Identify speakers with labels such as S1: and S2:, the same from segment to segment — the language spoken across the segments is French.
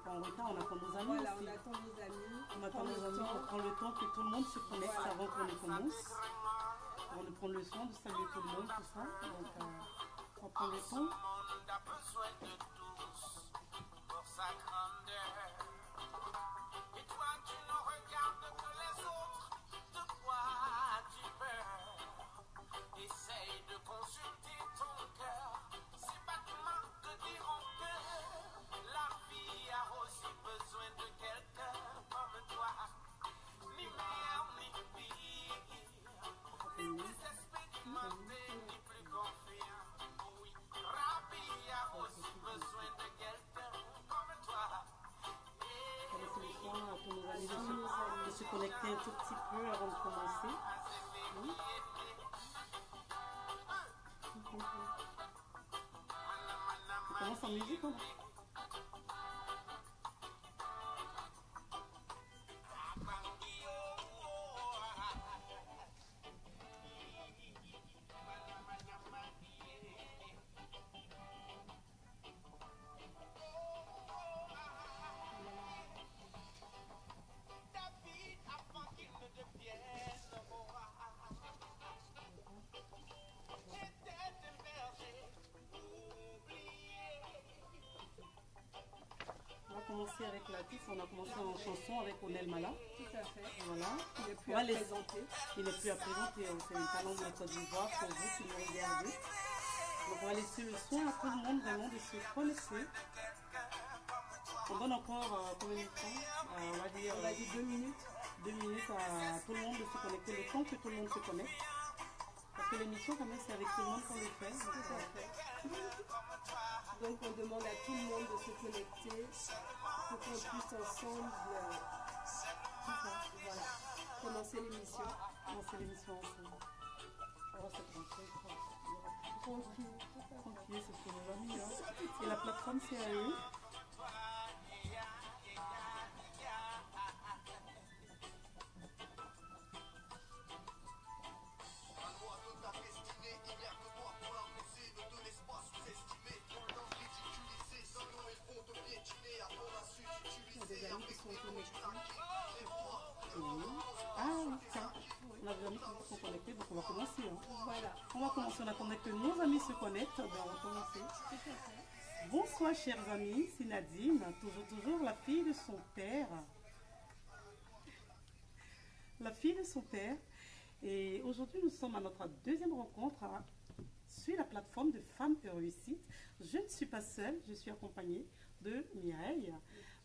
S1: pas en retard, on attend nos amis
S2: Voilà,
S1: aussi.
S2: on attend nos amis.
S1: On attend nos amis pour prendre le temps que tout le monde se connecte
S2: Voilà.
S1: avant qu'on ne commence. Avant de prendre le soin de saluer tout le monde, tout ça. Donc, on va prendre le temps. De se connecter un tout petit peu avant de commencer. Oui. On commence en musique, hein? Commencer avec la titre, on a commencé en chanson avec Onel Mala.
S2: Tout à fait.
S1: Voilà.
S2: Il n'est plus à présenter.
S1: Il n'est plus à présenter, c'est le talent de la Côte d'Ivoire pour vous qui nous regardez. Donc on va laisser le soin à tout le monde vraiment de se connecter. On donne encore combien de temps on va dire
S2: 2 minutes.
S1: 2 minutes à tout le monde de se connecter, le temps que tout le monde se connecte. Parce que l'émission quand même c'est avec tout le monde qu'on le fait.
S2: Tout à fait. Donc on demande à tout le monde de se connecter pour qu'on puisse ensemble voilà, commencer l'émission.
S1: Commencer l'émission ensemble. On va se tranquille. Tranquille, c'est ce que nous avons mis. Hein. Et la plateforme c'est à eux. On a des amis qui sont connectés, donc on va commencer. Hein.
S2: Voilà.
S1: On va commencer, on attendait que nos amis se connectent, ben on va commencer. Bonsoir chers amis, c'est Nadine, toujours la fille de son père. La fille de son père. Et aujourd'hui nous sommes à notre deuxième rencontre sur la plateforme de Femmes et Réussite. Je ne suis pas seule, je suis accompagnée de Mireille.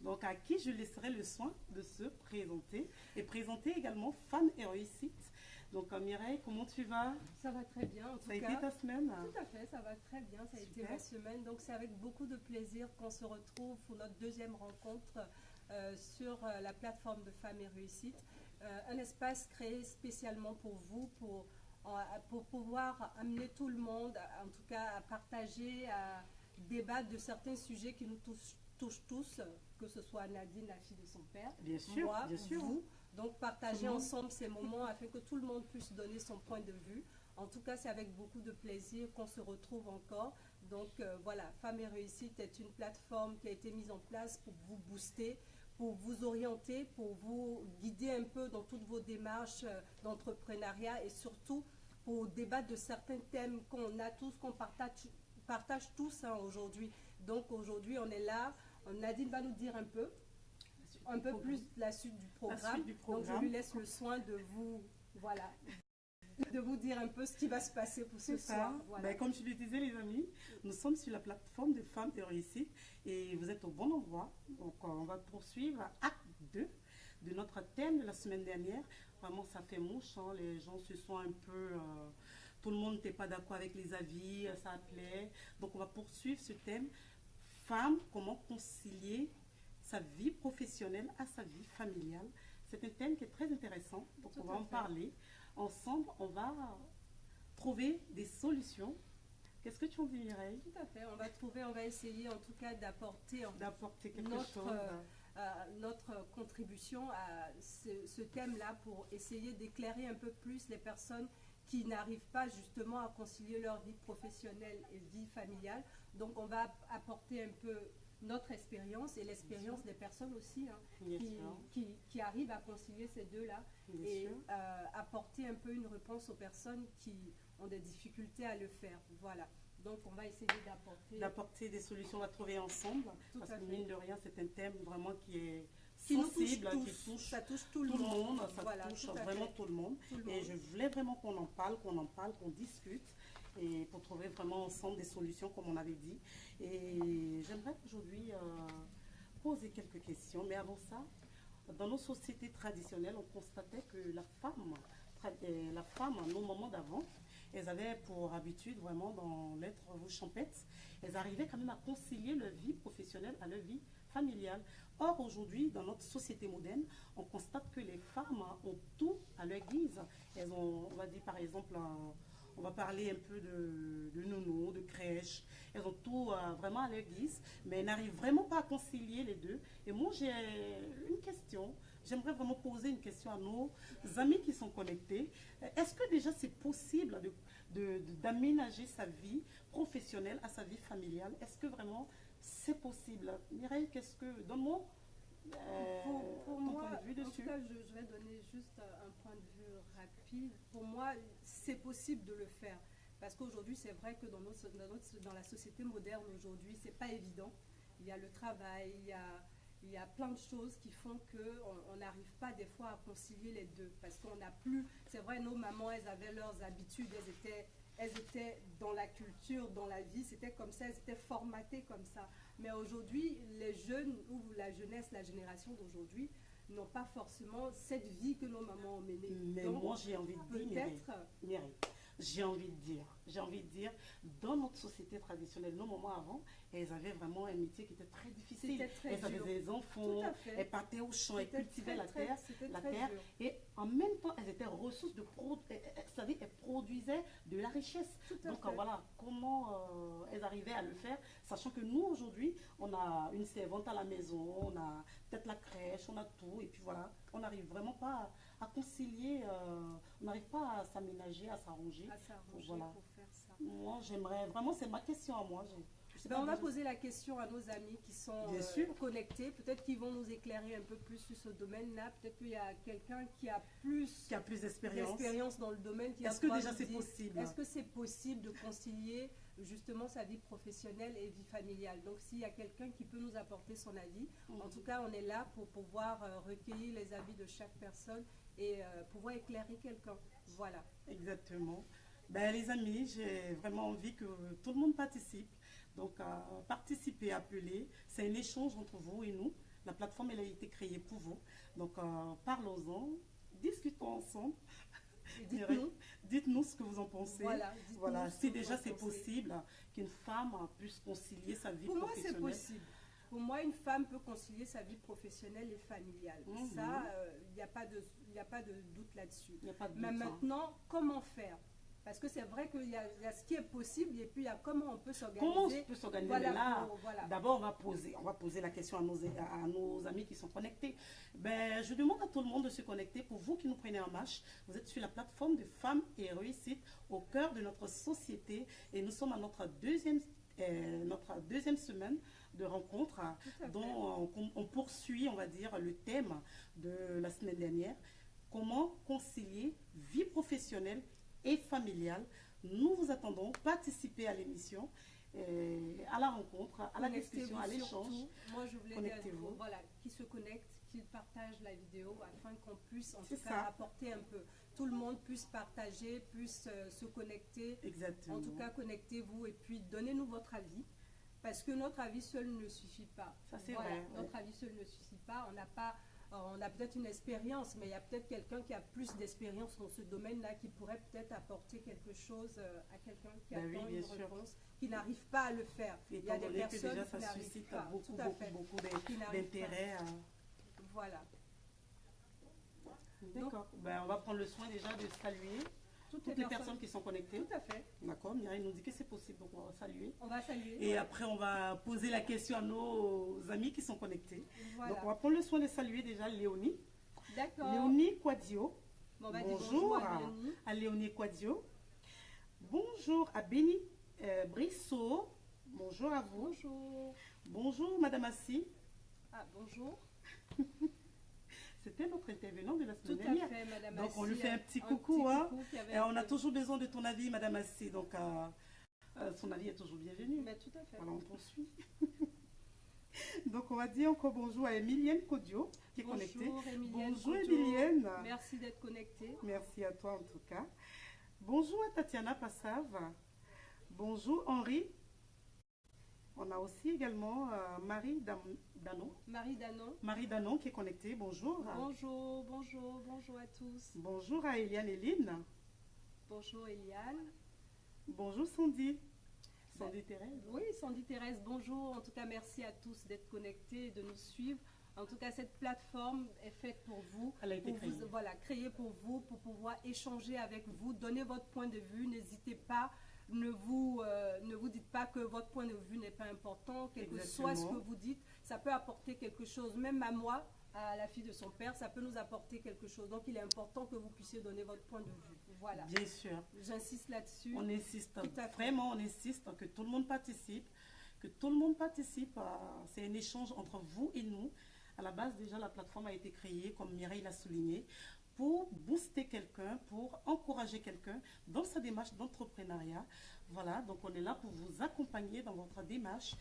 S1: Donc à qui je laisserai le soin de se présenter et présenter également Femmes et Réussite. Donc Mireille, comment tu vas?
S2: Ça va très bien en tout cas.
S1: Ça a été ta semaine?
S2: Tout à fait, ça va très bien, ça a été ma semaine. Donc c'est avec beaucoup de plaisir qu'on se retrouve pour notre deuxième rencontre sur la plateforme de Femmes et Réussite. Un espace créé spécialement pour vous, pour pouvoir amener tout le monde, en tout cas à partager, à débattre de certains sujets qui nous touchent tous, que ce soit Nadine, la fille de son père,
S1: bien sûr,
S2: moi,
S1: bien sûr.
S2: vous. Donc partager ensemble ces moments afin que tout le monde puisse donner son point de vue. En tout cas, c'est avec beaucoup de plaisir qu'on se retrouve encore. Donc voilà, Femmes et Réussite est une plateforme qui a été mise en place pour vous booster, pour vous orienter, pour vous guider un peu dans toutes vos démarches d'entrepreneuriat et surtout pour débattre de certains thèmes qu'on a tous, qu'on partage tous aujourd'hui. Donc aujourd'hui, on est là. Nadine va nous dire un peu plus la suite du programme. Donc je lui laisse le soin de vous, voilà, de vous dire un peu ce qui va se passer pour ce soir. Voilà.
S1: Ben, comme je le disais les amis, nous sommes sur la plateforme de Femmes et Réussite et vous êtes au bon endroit. Donc on va poursuivre acte 2 de notre thème de la semaine dernière. Vraiment ça fait mouche, hein. Les gens se sont un peu... tout le monde n'était pas d'accord avec les avis, ça appelait. Donc on va poursuivre ce thème. Femme, comment concilier sa vie professionnelle à sa vie familiale. C'est un thème qui est très intéressant, donc on va en parler. Ensemble, on va trouver des solutions. Qu'est-ce que tu en dis, Mireille?
S2: Tout à fait, on va essayer en tout cas d'apporter
S1: quelque chose.
S2: Notre contribution à ce thème-là pour essayer d'éclairer un peu plus les personnes qui n'arrivent pas justement à concilier leur vie professionnelle et vie familiale. Donc on va apporter un peu notre expérience et l'expérience des personnes aussi hein,
S1: Bien sûr.
S2: qui arrivent à concilier ces deux-là
S1: Bien
S2: et
S1: sûr.
S2: apporter un peu une réponse aux personnes qui ont des difficultés à le faire. Voilà. Donc, on va essayer
S1: D'apporter des solutions à trouver ensemble.
S2: Tout
S1: Parce
S2: à
S1: que
S2: fait.
S1: mine de rien, c'est un thème vraiment qui est
S2: qui nous touche
S1: sensible,
S2: tous.
S1: qui touche
S2: Ça touche tout le
S1: tout le
S2: monde.
S1: monde, ça
S2: Voilà,
S1: touche
S2: tout à
S1: vraiment
S2: fait.
S1: tout le monde.
S2: Tout le
S1: Et
S2: monde.
S1: je voulais vraiment qu'on en parle, qu'on discute, et pour trouver vraiment ensemble des solutions, comme on avait dit. Et j'aimerais aujourd'hui poser quelques questions, mais avant ça, dans nos sociétés traditionnelles, on constatait que la femme, à nos moments d'avant, elles avaient pour habitude, vraiment, dans l'être champêtre, elles arrivaient quand même à concilier leur vie professionnelle à leur vie familiale. Or, aujourd'hui, dans notre société moderne, on constate que les femmes ont tout à leur guise. Elles ont, on va dire par exemple, on va parler un peu de nounou, de crèche. Elles ont tout vraiment à leur guise, mais elles n'arrivent vraiment pas à concilier les deux. Et moi, j'ai une question. J'aimerais vraiment poser une question à nos amis qui sont connectés. Est-ce que déjà c'est possible d'aménager sa vie professionnelle à sa vie familiale? Est-ce que vraiment c'est possible? Mireille, donne-moi
S2: Pour
S1: ton
S2: moi,
S1: point de vue
S2: en tout
S1: dessus.
S2: cas, je vais donner juste un point de vue rapide. Pour moi, c'est possible de le faire. Parce qu'aujourd'hui, c'est vrai que dans la société moderne, aujourd'hui, c'est pas évident. Il y a le travail, il y a plein de choses qui font qu'on n'arrive pas des fois à concilier les deux. Parce qu'on n'a plus, c'est vrai, nos mamans, elles avaient leurs habitudes, elles étaient dans la culture, dans la vie, c'était comme ça, elles étaient formatées comme ça. Mais aujourd'hui, les jeunes ou la jeunesse, la génération d'aujourd'hui, n'ont pas forcément cette vie que nos mamans ont menée.
S1: Mais
S2: Donc,
S1: moi, j'ai envie de dire, Mireille, j'ai envie de dire, dans notre société traditionnelle, nos mamans avant, elles avaient vraiment un métier qui était très difficile.
S2: C'était très
S1: Elles avaient
S2: dur.
S1: des enfants,
S2: Tout à fait.
S1: elles partaient au champ, elles
S2: C'était
S1: cultivaient la
S2: très,
S1: terre,
S2: c'était très dur.
S1: et en même temps, elles étaient ressources c'est-à-dire elles produisaient de la richesse.
S2: Tout à
S1: Donc
S2: fait.
S1: voilà, comment elles arrivaient à le faire, sachant que nous, aujourd'hui, on a une servante à la maison, on a peut-être la crèche, on a tout, et puis voilà, on n'arrive vraiment pas à concilier, on n'arrive pas à s'aménager, à s'arranger.
S2: À s'arranger
S1: Voilà.
S2: pour faire ça.
S1: Moi, j'aimerais vraiment, c'est ma question à moi. Je sais
S2: Ben,
S1: pas
S2: on va
S1: déjà-
S2: poser la question à nos amis qui sont
S1: Bien sûr.
S2: connectés. Peut-être qu'ils vont nous éclairer un peu plus sur ce domaine-là. Peut-être qu'il y a quelqu'un qui a plus
S1: Qui a plus d'expérience.
S2: d'expérience dans le domaine.
S1: Est-ce que déjà c'est possible?
S2: Est-ce que c'est possible de concilier justement sa vie professionnelle et vie familiale? Donc s'il y a quelqu'un qui peut nous apporter son avis, en tout cas on est là pour pouvoir recueillir les avis de chaque personne et pouvoir éclairer quelqu'un. Voilà.
S1: Exactement. Ben, les amis, j'ai vraiment envie que tout le monde participe. Donc, participer, appeler. C'est un échange entre vous et nous. La plateforme, elle a été créée pour vous. Donc, parlons-en, discutons ensemble.
S2: Et dites-nous.
S1: Dites-nous ce que vous en pensez.
S2: Voilà, dites-nous
S1: Voilà,
S2: ce
S1: si
S2: que
S1: déjà
S2: vous en
S1: c'est
S2: pensez.
S1: possible qu'une femme puisse concilier sa vie
S2: Pour moi, c'est
S1: professionnelle.
S2: possible. Pour moi, une femme peut concilier sa vie professionnelle et familiale.
S1: Mhm.
S2: Ça, il n'y a pas de doute là-dessus.
S1: Il n'y a pas de
S2: Mais
S1: doute, hein.
S2: maintenant, comment faire? Parce que c'est vrai qu'il y a ce qui est possible et puis il y a comment on peut s'organiser.
S1: Comment on peut s'organiser?
S2: Voilà,
S1: Là,
S2: voilà.
S1: d'abord, on va poser la question à nos amis qui sont connectés. Ben, je demande à tout le monde de se connecter. Pour vous qui nous prenez en marche, vous êtes sur la plateforme de Femmes et Réussite au cœur de notre société. Et nous sommes à notre deuxième semaine de rencontre
S2: à fait.
S1: dont on poursuit, on va dire, le thème de la semaine dernière. Comment concilier vie professionnelle et familiale. Nous vous attendons, participez à l'émission, à la rencontre, à la discussion, à l'échange.
S2: Surtout. Moi, je voulais dire
S1: Connectez-vous.
S2: voilà, qui se connectent, qu'ils partagent la vidéo afin qu'on puisse en
S1: C'est
S2: tout cas
S1: ça.
S2: apporter un peu. Tout le monde puisse partager, puisse se connecter.
S1: Exactement.
S2: En tout cas, connectez-vous et puis donnez-nous votre avis. Parce que notre avis seul ne suffit pas.
S1: Ça, c'est
S2: Voilà,
S1: vrai,
S2: notre avis seul ne suffit pas. On a peut-être une expérience, mais il y a peut-être quelqu'un qui a plus d'expérience dans ce domaine-là qui pourrait peut-être apporter quelque chose à quelqu'un qui
S1: Ben oui,
S2: attend
S1: bien
S2: une
S1: sûr.
S2: réponse, qui n'arrive pas à le faire. Il y
S1: Étant
S2: a des
S1: donné que
S2: personnes
S1: déjà
S2: qui
S1: ça
S2: n'arrivent
S1: suscite
S2: pas.
S1: beaucoup,
S2: Tout à fait.
S1: beaucoup
S2: Qui n'arrivent
S1: d'intérêt.
S2: Voilà.
S1: D'accord. Ben, on va prendre le soin déjà de saluer toutes les personnes qui sont connectées.
S2: Tout à fait.
S1: D'accord. Mireille nous dit que c'est possible, donc on va saluer.
S2: On va saluer.
S1: Et après, on va poser la question à nos amis qui sont connectés.
S2: Voilà.
S1: Donc, on va prendre le soin de saluer déjà Léonie.
S2: D'accord.
S1: Léonie Quadio.
S2: Bon, on va dire
S1: Bonjour
S2: à Léonie.
S1: à Léonie Quadio. Bonjour à Béni Brissot. Bonjour à vous.
S2: Bonjour.
S1: Bonjour, Madame Assi.
S2: Ah, bonjour.
S1: C'était notre intervenant de la
S2: Tout
S1: semaine
S2: à
S1: dernière.
S2: fait, Madame
S1: Donc,
S2: Assi.
S1: on lui fait un petit
S2: Un
S1: coucou. Hein.
S2: coucou qui avait
S1: Et on a
S2: été-
S1: toujours besoin de ton avis, Madame Assi. Donc, son avis est toujours bienvenu.
S2: Mais tout à fait.
S1: Voilà, on poursuit. Donc, on va dire encore bonjour à Emilienne Kodio, qui est connectée.
S2: Bonjour, Emilienne.
S1: Bonjour,
S2: Couture.
S1: Emilienne.
S2: Merci d'être connectée.
S1: Merci à toi, en tout cas. Bonjour à Tatiana Passav. Bonjour, Henri. On a aussi également Marie Danon.
S2: Marie Danon.
S1: Marie Danon qui est connectée. Bonjour.
S2: Bonjour, bonjour, bonjour à tous.
S1: Bonjour à Eliane Eline.
S2: Bonjour, Eliane.
S1: Bonjour Sandy. Sandy Thérèse.
S2: Oui, Sandy Thérèse, bonjour. En tout cas, merci à tous d'être connectés et de nous suivre. En tout cas, cette plateforme est faite pour vous.
S1: Elle a été
S2: pour
S1: créée.
S2: vous, voilà, créée pour vous, pour pouvoir échanger avec vous, donner votre point de vue. N'hésitez pas, ne vous dites pas que votre point de vue n'est pas important, quel que soit ce que vous dites, ça peut apporter quelque chose. Même à moi, à la fille de son père, ça peut nous apporter quelque chose. Donc, il est important que vous puissiez donner votre point de vue. Voilà.
S1: Bien sûr.
S2: J'insiste là-dessus.
S1: On insiste,
S2: Tout à fait.
S1: vraiment, on insiste que tout le monde participe. Que tout le monde participe. C'est un échange entre vous et nous. À la base, déjà, la plateforme a été créée, comme Mireille l'a souligné, pour booster quelqu'un, pour encourager quelqu'un dans sa démarche d'entrepreneuriat. Voilà, donc on est là pour vous accompagner dans votre démarche.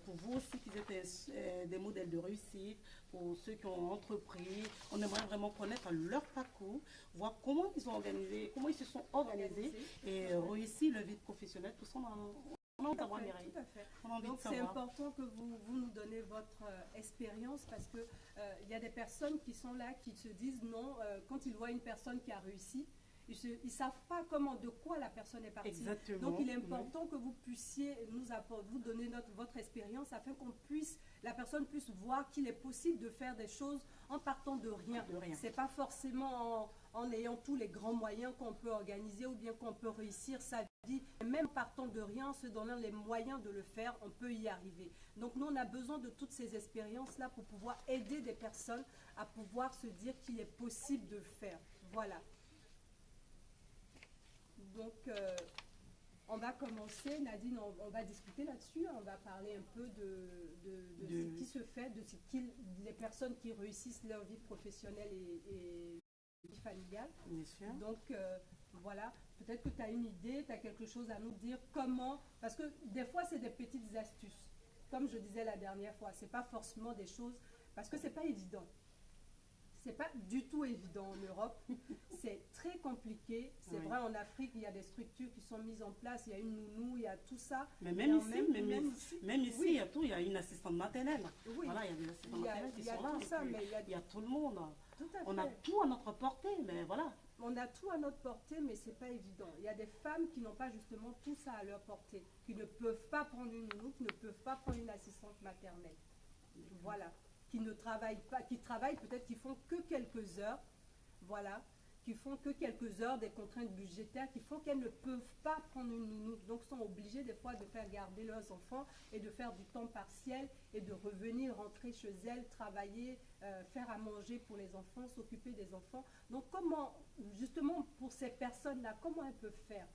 S1: Pour vous aussi qui êtes des modèles de réussite, pour ceux qui ont entrepris, on aimerait vraiment connaître leur parcours, voir comment ils ont organisé, comment ils se sont organisés et réussi leur vie professionnelle. Tout ça, on a envie de savoir, Mireille.
S2: Tout à fait.
S1: On a envie
S2: Donc
S1: de
S2: c'est
S1: savoir.
S2: important que vous nous donnez votre expérience parce que il y a des personnes qui sont là qui se disent non, quand ils voient une personne qui a réussi, ils ne savent pas comment, de quoi la personne est partie.
S1: Exactement.
S2: Donc il est important que vous puissiez vous donner votre expérience afin la personne puisse voir qu'il est possible de faire des choses en partant de rien. C'est pas forcément en ayant tous les grands moyens qu'on peut organiser ou bien qu'on peut réussir sa vie. Même partant de rien, en se donnant les moyens de le faire, on peut y arriver. Donc nous, on a besoin de toutes ces expériences-là pour pouvoir aider des personnes à pouvoir se dire qu'il est possible de le faire. Voilà. Donc, on va commencer, Nadine, on va discuter là-dessus, on va parler un peu de ce qui se fait, les personnes qui réussissent leur vie professionnelle et vie familiale.
S1: Bien sûr.
S2: Donc, voilà, peut-être que tu as une idée, tu as quelque chose à nous dire, comment, parce que des fois, c'est des petites astuces. Comme je disais la dernière fois, ce n'est pas forcément des choses, parce que ce n'est pas évident. C'est pas du tout évident en Europe, c'est très compliqué. C'est vrai, en Afrique, il y a des structures qui sont mises en place, il y a une nounou, il y a tout ça.
S1: Mais même ici,
S2: oui.
S1: il y a tout, il y a une assistante maternelle.
S2: Oui.
S1: Voilà, il y a des assistantes maternelles qui sont là.
S2: Tout ça, mais
S1: il y a tout le monde.
S2: Tout à
S1: On
S2: fait.
S1: a tout à notre portée, mais voilà.
S2: On a tout à notre portée, mais c'est pas évident. Il y a des femmes qui n'ont pas justement tout ça à leur portée, qui ne peuvent pas prendre une nounou, qui ne peuvent pas prendre une assistante maternelle. Voilà. Qui ne travaillent pas, qui travaillent peut-être, qui font que quelques heures, voilà, qui font que quelques heures des contraintes budgétaires, qui font qu'elles ne peuvent pas prendre une nounou, donc sont obligées des fois de faire garder leurs enfants et de faire du temps partiel et de revenir rentrer chez elles, travailler, faire à manger pour les enfants, s'occuper des enfants. Donc comment, justement pour ces personnes-là, comment elles peuvent faire?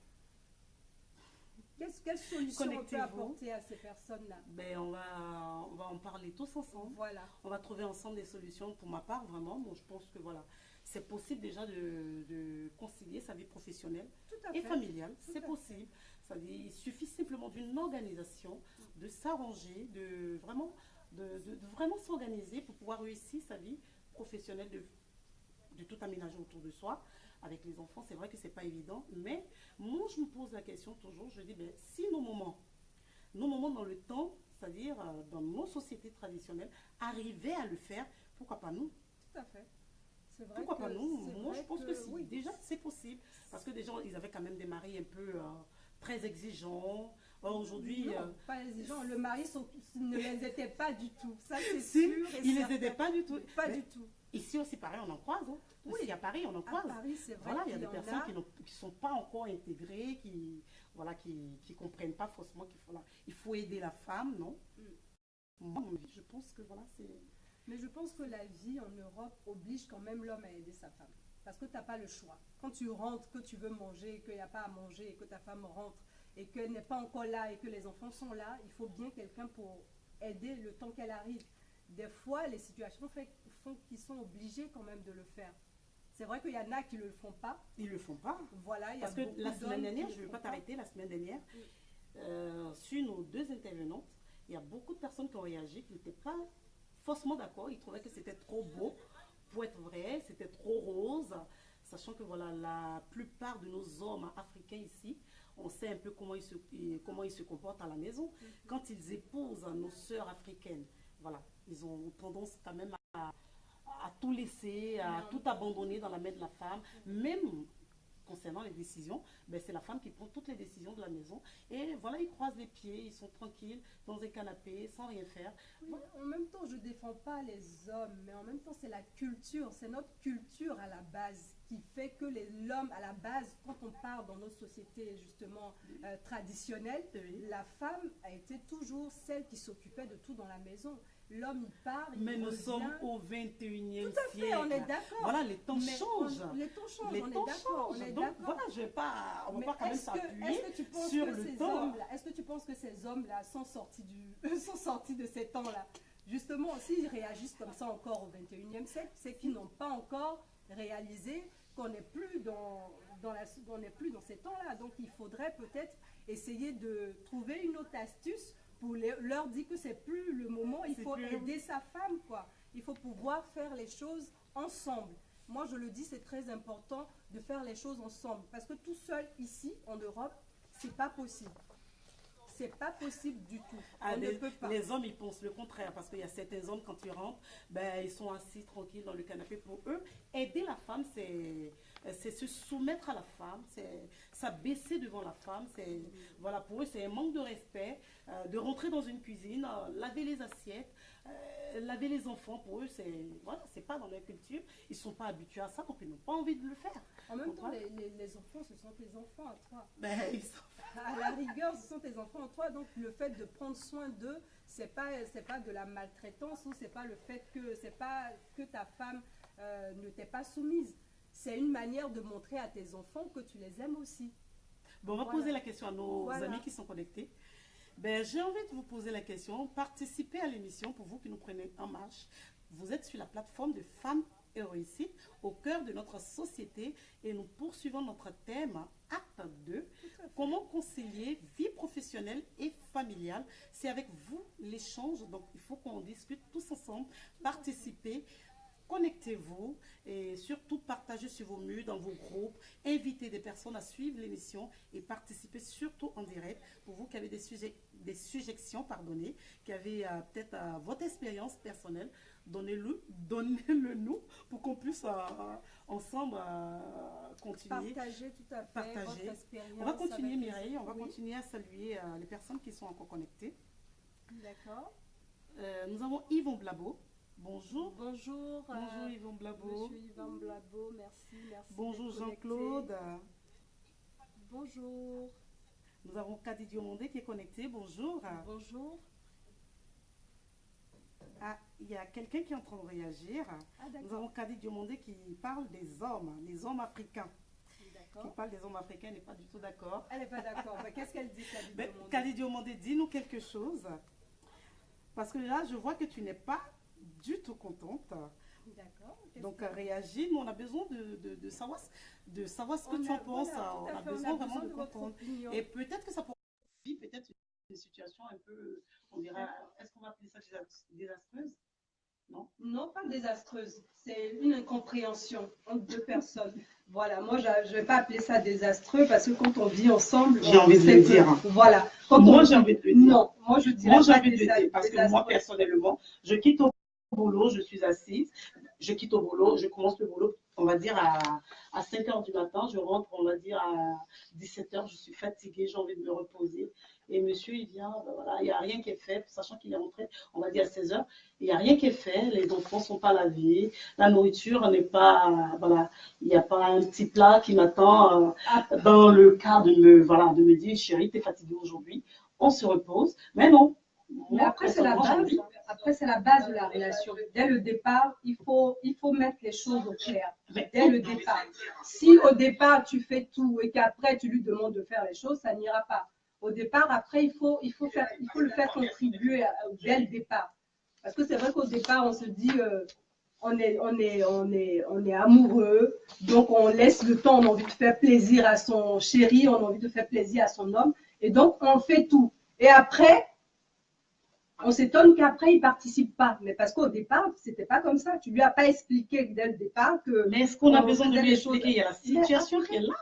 S2: Quelle solution on peut apporter à ces personnes-là?
S1: Ben, on va en parler tous ensemble.
S2: Voilà.
S1: On va trouver ensemble des solutions. Pour ma part, vraiment, bon, je pense que voilà, c'est possible déjà de concilier sa vie professionnelle et familiale. C'est possible. Il suffit simplement d'une organisation, de s'arranger, de vraiment s'organiser pour pouvoir réussir sa vie professionnelle, de tout aménager autour de soi. Avec les enfants, c'est vrai que c'est pas évident, mais moi je me pose la question toujours, je dis, ben, si nos moments dans le temps, c'est-à-dire dans nos sociétés traditionnelles, arrivaient à le faire, pourquoi pas nous?
S2: Tout à fait. C'est vrai.
S1: Pourquoi pas nous? Moi je pense que si,
S2: oui.
S1: déjà c'est possible, parce que des gens, ils avaient quand même des maris un peu très exigeants. Aujourd'hui,
S2: pas exigeants, le mari ne les aidait pas du tout, ça c'est
S1: si,
S2: sûr.
S1: Il les aidait pas du tout.
S2: Pas du tout.
S1: Ici aussi, pareil, on en croise. Hein.
S2: Oui.
S1: Ici, à Paris, on en croise.
S2: À Paris, c'est vrai.
S1: Voilà, il y a des personnes qui ne sont pas encore intégrées, qui comprennent pas forcément il faut aider la femme, non? Moi, je pense que voilà, c'est...
S2: Mais je pense que la vie en Europe oblige quand même l'homme à aider sa femme. Parce que tu n'as pas le choix. Quand tu rentres, que tu veux manger, qu'il n'y a pas à manger, et que ta femme rentre et qu'elle n'est pas encore là et que les enfants sont là, il faut bien quelqu'un pour aider le temps qu'elle arrive. Des fois, les situations font qu'ils sont obligés quand même de le faire. C'est vrai qu'il y en a qui ne le font pas.
S1: Ils ne le font pas.
S2: Voilà, il y a
S1: Parce que la semaine dernière, je ne vais pas t'arrêter, la semaine dernière, sur nos 2 intervenantes, il y a beaucoup de personnes qui ont réagi, qui n'étaient pas forcément d'accord. Ils trouvaient que c'était trop beau pour être vrai, c'était trop rose. Sachant que voilà, la plupart de nos hommes africains ici, on sait un peu comment ils se comportent à la maison. Quand ils épousent nos sœurs africaines, voilà, ils ont tendance quand même à tout laisser, à tout abandonner dans la main de la femme. Même concernant les décisions, ben c'est la femme qui prend toutes les décisions de la maison. Et voilà, ils croisent les pieds, ils sont tranquilles dans un canapé, sans rien faire.
S2: Oui, en même temps, je ne défends pas les hommes, mais en même temps, c'est la culture, c'est notre culture à la base qui fait que l'homme, à la base, quand on part dans nos sociétés justement traditionnelles, la femme a été toujours celle qui s'occupait de tout dans la maison. L'homme, il part, il
S1: mais nous
S2: revient.
S1: sommes au 21e
S2: Tout à fait,
S1: siècle.
S2: on est d'accord.
S1: Voilà, les temps changent.
S2: Les temps changent,
S1: Les
S2: on
S1: temps
S2: est d'accord.
S1: changent. Donc voilà, on ne va pas quand même s'appuyer sur le temps.
S2: Est-ce que tu penses que ces hommes-là sont sortis de ces temps-là? Justement, s'ils réagissent comme ça encore au 21e siècle, c'est qu'ils n'ont pas encore réalisé qu'on n'est plus dans ces temps-là. Donc il faudrait peut-être essayer de trouver une autre astuce pour leur dire que c'est plus le moment, il faut aider sa femme, quoi. Il faut pouvoir faire les choses ensemble. Moi, je le dis, c'est très important de faire les choses ensemble. Parce que tout seul, ici, en Europe, c'est pas possible. C'est pas possible du tout. On ne peut pas.
S1: Les hommes, ils pensent le contraire. Parce qu'il y a certains hommes, quand ils rentrent, ben, ils sont assis tranquilles dans le canapé. Pour eux, aider la femme, c'est se soumettre à la femme, c'est s'abaisser devant la femme. Voilà, pour eux, c'est un manque de respect de rentrer dans une cuisine, laver les assiettes, laver les enfants. Pour eux, c'est pas dans leur culture. Ils ne sont pas habitués à ça, donc ils n'ont pas envie de le faire.
S2: En même temps, les enfants, ce sont tes enfants à toi.
S1: Ben,
S2: à la rigueur, ce sont tes enfants à toi. Donc, le fait de prendre soin d'eux, c'est pas de la maltraitance ou c'est pas le fait que ta femme ne t'est pas soumise. C'est une manière de montrer à tes enfants que tu les aimes aussi.
S1: Bon, on va poser la question à nos amis qui sont connectés. Ben, j'ai envie de vous poser la question. Participez à l'émission pour vous qui nous prenez en marche. Vous êtes sur la plateforme de Femmes et Réussite au cœur de notre société et nous poursuivons notre thème acte 2. Comment concilier vie professionnelle et familiale? C'est avec vous l'échange, donc il faut qu'on discute tous ensemble, participer. Connectez-vous et surtout partagez sur vos murs, dans vos groupes, invitez des personnes à suivre l'émission et participez surtout en direct. Pour vous qui avez des suggestions, qui avez peut-être votre expérience personnelle, donnez-le nous pour qu'on puisse ensemble continuer.
S2: Partager tout à fait votre expérience.
S1: On va continuer Mireille, on va continuer à saluer les personnes qui sont encore connectées.
S2: D'accord.
S1: Nous avons Yvon Blabo. Bonjour.
S2: Bonjour.
S1: Bonjour Yvon Blabo.
S2: Monsieur Yvon Blabo, merci.
S1: Bonjour Jean-Claude.
S2: Bonjour.
S1: Nous avons Kadi Diomondé qui est connecté. Bonjour.
S2: Bonjour.
S1: Ah, il y a quelqu'un qui est en train de réagir. Nous avons Kadi Diomondé qui parle des hommes africains. Qui parle des hommes africains, elle n'est pas du tout d'accord.
S2: Elle n'est pas d'accord. Qu'est-ce qu'elle dit, Kadi Diomondé?
S1: Kadi Diomondé, dis-nous quelque chose. Parce que là, je vois que tu n'es pas du tout contente.
S2: D'accord.
S1: Donc réagis, nous on a besoin de savoir ce que tu en penses. On a besoin vraiment de comprendre. Et peut-être que ça pourrait être peut-être une situation un peu, on dirait, est-ce qu'on va appeler ça désastreuse? Non?
S2: Non, pas désastreuse. C'est une incompréhension entre deux personnes. Voilà, moi je ne vais pas appeler ça désastreux parce que quand on vit ensemble,
S1: j'ai envie de le dire.
S2: Voilà.
S1: Moi j'ai envie de le dire.
S2: Non, moi je dirais
S1: j'ai envie de le dire parce que moi personnellement, je quitte au boulot, je suis assise, je quitte au boulot, je commence le boulot, on va dire à 5 h du matin, je rentre, on va dire à 17 h, je suis fatiguée, j'ai envie de me reposer. Et monsieur, il vient, ben voilà, il n'y a rien qui est fait, sachant qu'il est rentré, on va dire à 16 h, il n'y a rien qui est fait, les enfants ne sont pas lavés, la nourriture n'est pas, voilà, il n'y a pas un petit plat qui m'attend dans le cas de me dire, chérie, tu es fatiguée aujourd'hui, on se repose, mais non.
S3: Mais après, c'est la base. Après, c'est la base de la relation. Dès le départ, il faut mettre les choses au clair. Dès le départ. Si au départ, tu fais tout et qu'après, tu lui demandes de faire les choses, ça n'ira pas. Au départ, après, il faut le faire contribuer dès le départ. Parce que c'est vrai qu'au départ, on se dit, on est amoureux, donc on laisse le temps, on a envie de faire plaisir à son chéri, on a envie de faire plaisir à son homme, et donc on fait tout. Et après, on s'étonne qu'après, il ne participe pas. Mais parce qu'au départ, ce n'était pas comme ça. Tu ne lui as pas expliqué dès le départ que...
S1: Mais est-ce qu'on a besoin de lui expliquer? Il y a la situation qui est là.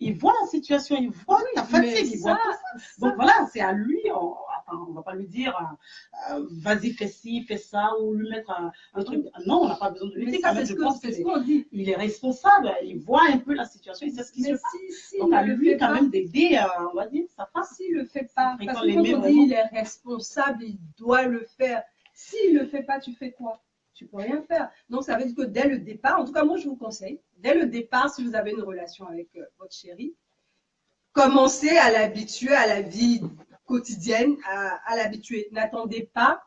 S1: Il voit la situation, il voit ta fatigue, il voit tout ça. Donc voilà, c'est à lui, on ne va pas lui dire vas-y, fais ci, fais ça, ou lui mettre un truc. Non, on n'a pas besoin de lui dire.
S3: C'est ce qu'on dit.
S1: Il est responsable, il voit un peu la situation, il sait ce qui se passe. Donc à lui, quand même, d'aider, on va dire, ça passe.
S3: S'il ne le fait pas, parce que quand on dit il est responsable, il doit le faire. S'il ne le fait pas, tu fais quoi? Tu ne peux rien faire. Donc, ça veut dire que dès le départ, en tout cas, moi, je vous conseille, dès le départ, si vous avez une relation avec votre chéri, commencez à l'habituer à la vie quotidienne, à l'habituer. N'attendez pas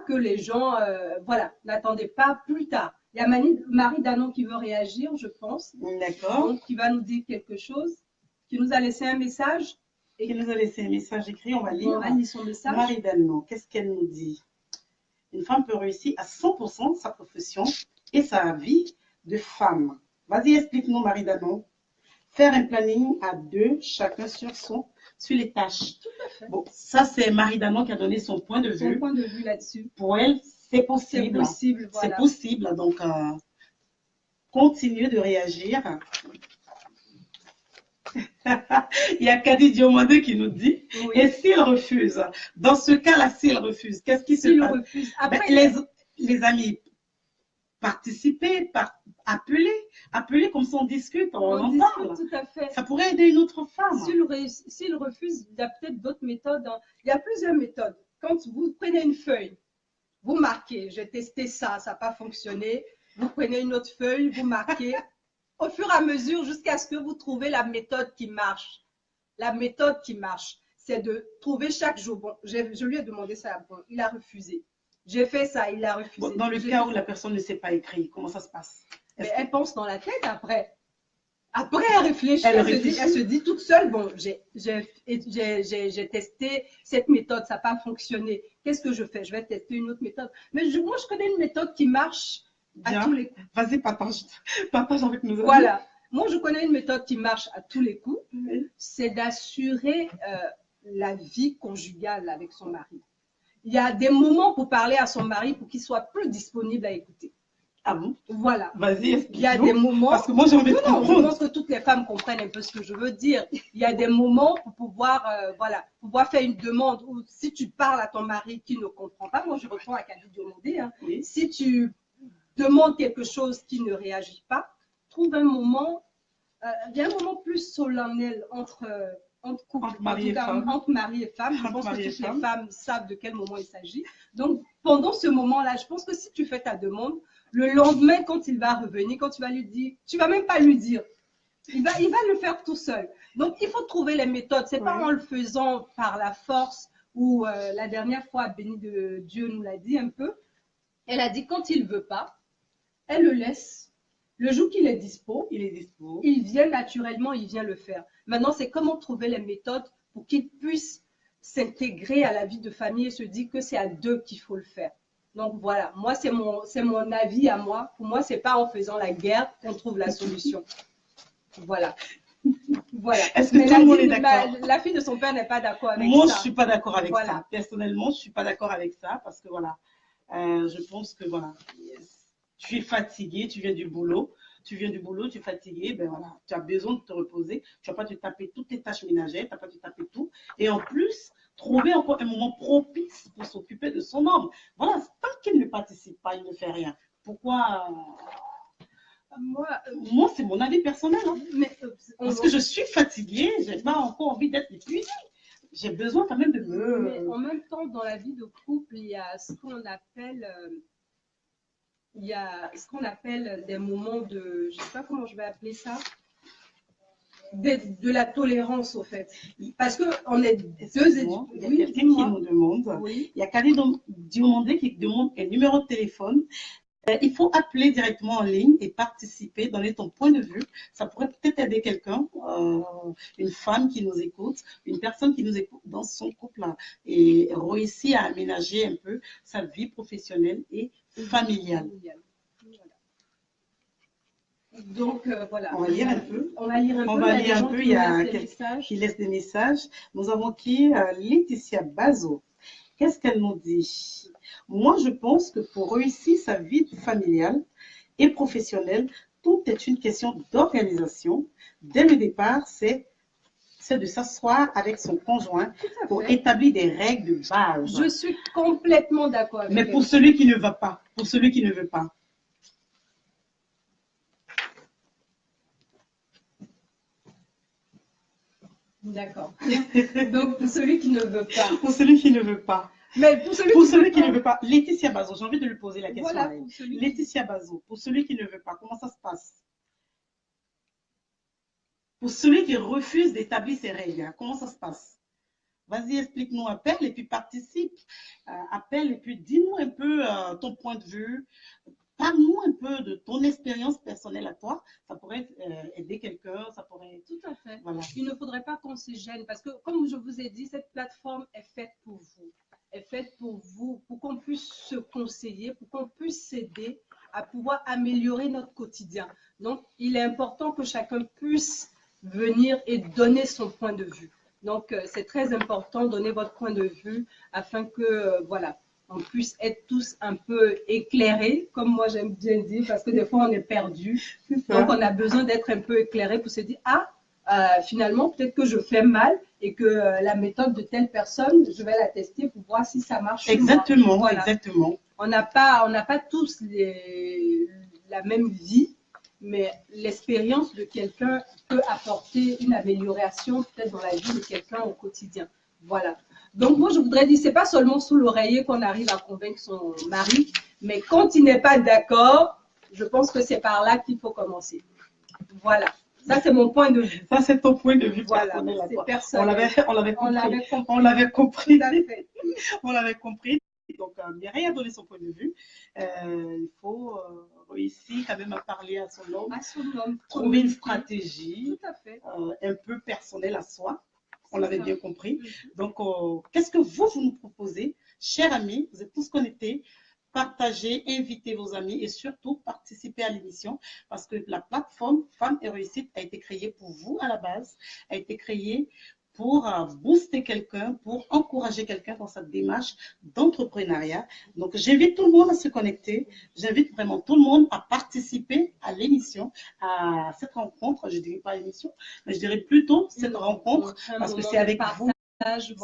S3: que les gens, voilà, n'attendez pas plus tard. Il y a Marie Danon qui veut réagir, je pense.
S1: D'accord.
S3: Donc, qui va nous dire quelque chose, qui nous a laissé un message.
S1: Et qui nous a laissé un message écrit, on va lire.
S3: On va lire son message.
S1: Marie Danon, qu'est-ce qu'elle nous dit? Une femme peut réussir à 100% sa profession et sa vie de femme. Vas-y, explique-nous, Marie Danon. Faire un planning à deux, chacun sur les tâches.
S3: Tout à fait.
S1: Bon, ça, c'est Marie Danon qui a donné son point de vue.
S3: Son point de vue là-dessus.
S1: Pour elle, c'est possible.
S3: C'est possible, voilà.
S1: C'est possible. Donc, continuez de réagir. Il y a Kadi Diomande qui nous dit, oui. Et s'il refuse? Dans ce cas-là, s'il refuse, qu'est-ce qui se passe?
S3: Refuse. Après,
S1: les amis, participez, appelez comme ça on discute, on en parle.
S3: Tout à fait.
S1: Ça pourrait aider une autre femme.
S3: S'il refuse, il y a peut-être d'autres méthodes. Hein. Il y a plusieurs méthodes. Quand vous prenez une feuille, vous marquez, j'ai testé ça, ça n'a pas fonctionné. Vous prenez une autre feuille, vous marquez. Au fur et à mesure, jusqu'à ce que vous trouvez la méthode qui marche. La méthode qui marche, c'est de trouver chaque jour. Bon, je lui ai demandé ça, bon, il a refusé. J'ai fait ça, il a refusé.
S1: Bon, dans le cas où la personne ne sait pas écrire, comment ça se passe?
S3: Mais elle pense dans la tête après. Après, elle réfléchit, elle se dit toute seule, bon, j'ai testé cette méthode, ça n'a pas fonctionné. Qu'est-ce que je fais? Je vais tester une autre méthode. Mais moi, je connais une méthode qui marche.
S1: Bien.
S3: À tous les coups.
S1: Vas-y, partage avec nous.
S3: Voilà. Moi, je connais une méthode qui marche à tous les coups. Oui. C'est d'assurer la vie conjugale avec son mari. Il y a des moments pour parler à son mari pour qu'il soit plus disponible à écouter.
S1: Ah bon?
S3: Voilà.
S1: Vas-y,
S3: il y a des moments.
S1: Parce que moi, j'ai envie de comprendre.
S3: Je pense que toutes les femmes comprennent un peu ce que je veux dire. Il y a des moments pour pouvoir, pouvoir faire une demande. Ou si tu parles à ton mari qui ne comprend pas, moi, je reprends à Kadi Diomande. Hein. Oui. Si tu demande quelque chose qui ne réagit pas, trouve un moment, il y a un moment plus solennel entre mari et femme. Je pense que toutes les femmes savent de quel moment il s'agit. Donc, pendant ce moment-là, je pense que si tu fais ta demande, le lendemain, quand il va revenir, quand tu vas lui dire, tu ne vas même pas lui dire. Il va le faire tout seul. Donc, il faut trouver les méthodes. Ce n'est pas en le faisant par la force ou la dernière fois, Béni de Dieu nous l'a dit un peu. Elle a dit, quand il ne veut pas, elle le laisse. Le jour qu'il est dispo, il vient naturellement, il vient le faire. Maintenant, c'est comment trouver les méthodes pour qu'il puisse s'intégrer à la vie de famille et se dire que c'est à deux qu'il faut le faire. Donc voilà, moi, c'est mon avis à moi. Pour moi, ce n'est pas en faisant la guerre qu'on trouve la solution. Voilà. Voilà.
S1: Est-ce que tout le monde est d'accord?
S3: La fille de son père n'est pas d'accord avec ça.
S1: Moi, je ne suis pas d'accord avec ça. Personnellement, je ne suis pas d'accord avec ça parce que voilà, je pense que voilà, tu es fatigué, tu viens du boulot, tu es fatigué, ben voilà, tu as besoin de te reposer, tu ne vas pas te taper toutes tes tâches ménagères, tu n'as pas te taper tout. Et en plus, trouver encore un moment propice pour s'occuper de son homme. Voilà, tant qu'il ne participe pas, il ne fait rien. Pourquoi moi c'est mon avis personnel. Hein. Parce que je suis fatiguée, je n'ai pas encore envie d'être épuisée. J'ai besoin quand même de me...
S3: Mais en même temps, dans la vie de couple, il y a ce qu'on appelle... des moments de, je ne sais pas comment je vais appeler ça, de la tolérance au fait. Parce qu'on est deux étudiants.
S1: Il y a quelqu'un qui nous demande, il y a Kadi Diomande qui demande un numéro de téléphone Il faut appeler directement en ligne et participer, donner ton point de vue. Ça pourrait peut-être aider quelqu'un, une femme qui nous écoute, une personne qui nous écoute dans son couple là, et réussir à aménager un peu sa vie professionnelle et familiale.
S3: Donc, voilà.
S1: On va lire un peu.
S3: On va lire un
S1: On
S3: peu.
S1: va lire un peu. Il y a
S3: quelqu'un
S1: qui laisse des messages. Nous avons qui? Laetitia Bazo. Qu'est-ce qu'elle nous dit? Moi, je pense que pour réussir sa vie familiale et professionnelle, tout est une question d'organisation. Dès le départ, c'est de s'asseoir avec son conjoint pour établir des règles de base.
S3: Je suis complètement d'accord avec
S1: Mais pour celui qui ne va pas, pour celui qui ne veut pas.
S3: D'accord. Donc, pour celui qui ne veut pas.
S1: Pour celui qui ne veut pas.
S3: Mais pour celui
S1: qui ne veut pas. Laetitia Bazo, j'ai envie de lui poser la question.
S3: Voilà,
S1: Laetitia Bazo, pour celui qui ne veut pas, comment ça se passe? Pour celui qui refuse d'établir ses règles, comment ça se passe? Vas-y, explique-nous, appelle et puis participe. Appelle et puis dis-nous un peu ton point de vue. Parle-nous un peu de ton expérience personnelle à toi. Ça pourrait aider quelqu'un, ça pourrait...
S3: Tout à fait.
S1: Voilà.
S3: Il ne faudrait pas qu'on se gêne parce que, comme je vous ai dit, cette plateforme est faite pour vous. Est faite pour vous, pour qu'on puisse se conseiller, pour qu'on puisse s'aider à pouvoir améliorer notre quotidien. Donc, il est important que chacun puisse venir et donner son point de vue. Donc, c'est très important, donner votre point de vue afin que, voilà, on puisse être tous un peu éclairés, comme moi j'aime bien dire, parce que des fois on est perdu. Donc, on a besoin d'être un peu éclairé pour se dire, finalement, peut-être que je fais mal et que la méthode de telle personne, je vais la tester pour voir si ça marche.
S1: Exactement, voilà. Exactement.
S3: On n'a pas tous la même vie, mais l'expérience de quelqu'un peut apporter une amélioration peut-être dans la vie de quelqu'un au quotidien. Voilà. Donc, moi, je voudrais dire, c'est pas seulement sous l'oreiller qu'on arrive à convaincre son mari, mais quand il n'est pas d'accord, je pense que c'est par là qu'il faut commencer. Voilà. Ça, c'est mon point de vue.
S1: Ça, c'est ton point de vue.
S3: Voilà. C'est personnel.
S1: On l'avait compris. On l'avait compris.
S3: Tout à fait.
S1: On l'avait compris. Donc, Mireille a donné son point de vue. Il faut réussir quand même à parler à son homme, trouver une stratégie.
S3: Tout à fait.
S1: Un peu personnelle à soi. On l'avait bien compris. Donc, qu'est-ce que vous nous proposez? Chers amis, vous êtes tous connectés. Partagez, invitez vos amis et surtout participez à l'émission parce que la plateforme Femmes et Réussite a été créée pour vous à la base, a été créée pour booster quelqu'un, pour encourager quelqu'un dans sa démarche d'entrepreneuriat. Donc, j'invite tout le monde à se connecter. J'invite vraiment tout le monde à participer à l'émission, à cette rencontre. Je ne dirais pas l'émission, mais je dirais plutôt cette rencontre parce que c'est avec vous.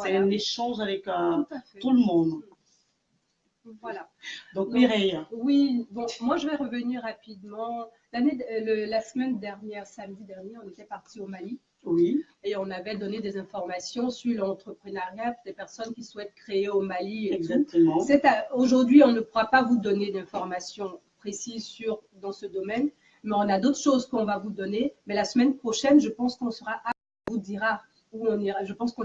S1: C'est un échange avec tout le monde.
S3: Voilà.
S1: Donc, Mireille.
S3: Oui, bon, moi je vais revenir rapidement. La semaine dernière, samedi dernier, on était parti au Mali.
S1: Oui.
S3: Et on avait donné des informations sur l'entrepreneuriat des personnes qui souhaitent créer au Mali.
S1: Exactement.
S3: Aujourd'hui, on ne pourra pas vous donner d'informations précises dans ce domaine, mais on a d'autres choses qu'on va vous donner. Mais la semaine prochaine, je pense qu'on sera à vous dira où on ira. Je pense qu'on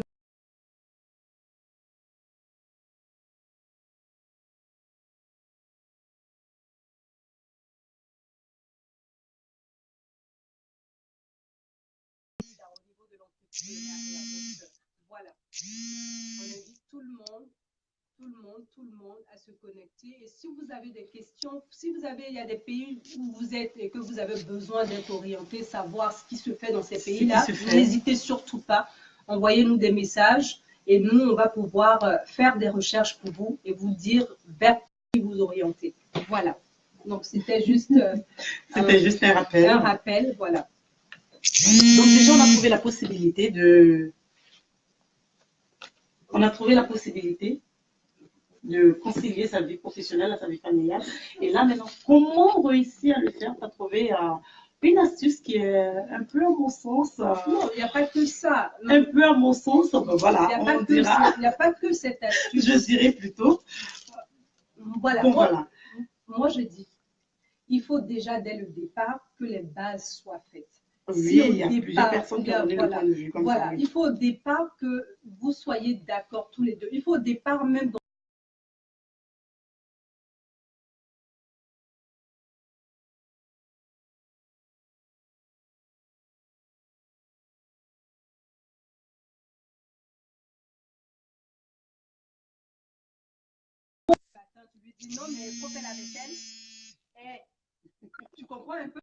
S3: voilà. On invite tout le monde à se connecter. Et si vous avez des questions, il y a des pays où vous êtes et que vous avez besoin d'être orienté, savoir ce qui se fait dans ces pays-là, n'hésitez surtout pas. Envoyez-nous des messages et nous, on va pouvoir faire des recherches pour vous et vous dire vers qui vous orienter. Voilà. Donc, c'était juste,
S1: juste un rappel.
S3: Un rappel, voilà.
S1: Donc déjà, on a trouvé la possibilité de concilier sa vie professionnelle à sa vie familiale. Et là, maintenant, comment réussir à le faire? Tu as trouvé une astuce qui est un peu à mon sens.
S3: Non, il n'y a pas que ça.
S1: Non. Un peu à mon sens. Ben voilà,
S3: il n'y a pas que cette astuce.
S1: Je dirais plutôt.
S3: Voilà.
S1: Bon, voilà.
S3: Moi, je dis, il faut déjà, dès le départ, que les bases soient faites.
S1: Oui, il y a plusieurs personnes qui ont donné le point de vue comme ça.
S3: Il faut au départ que vous soyez d'accord tous les deux. Il faut au départ même matin, tu lui dis non, mais il faut faire la vaisselle. Eh, tu comprends un peu?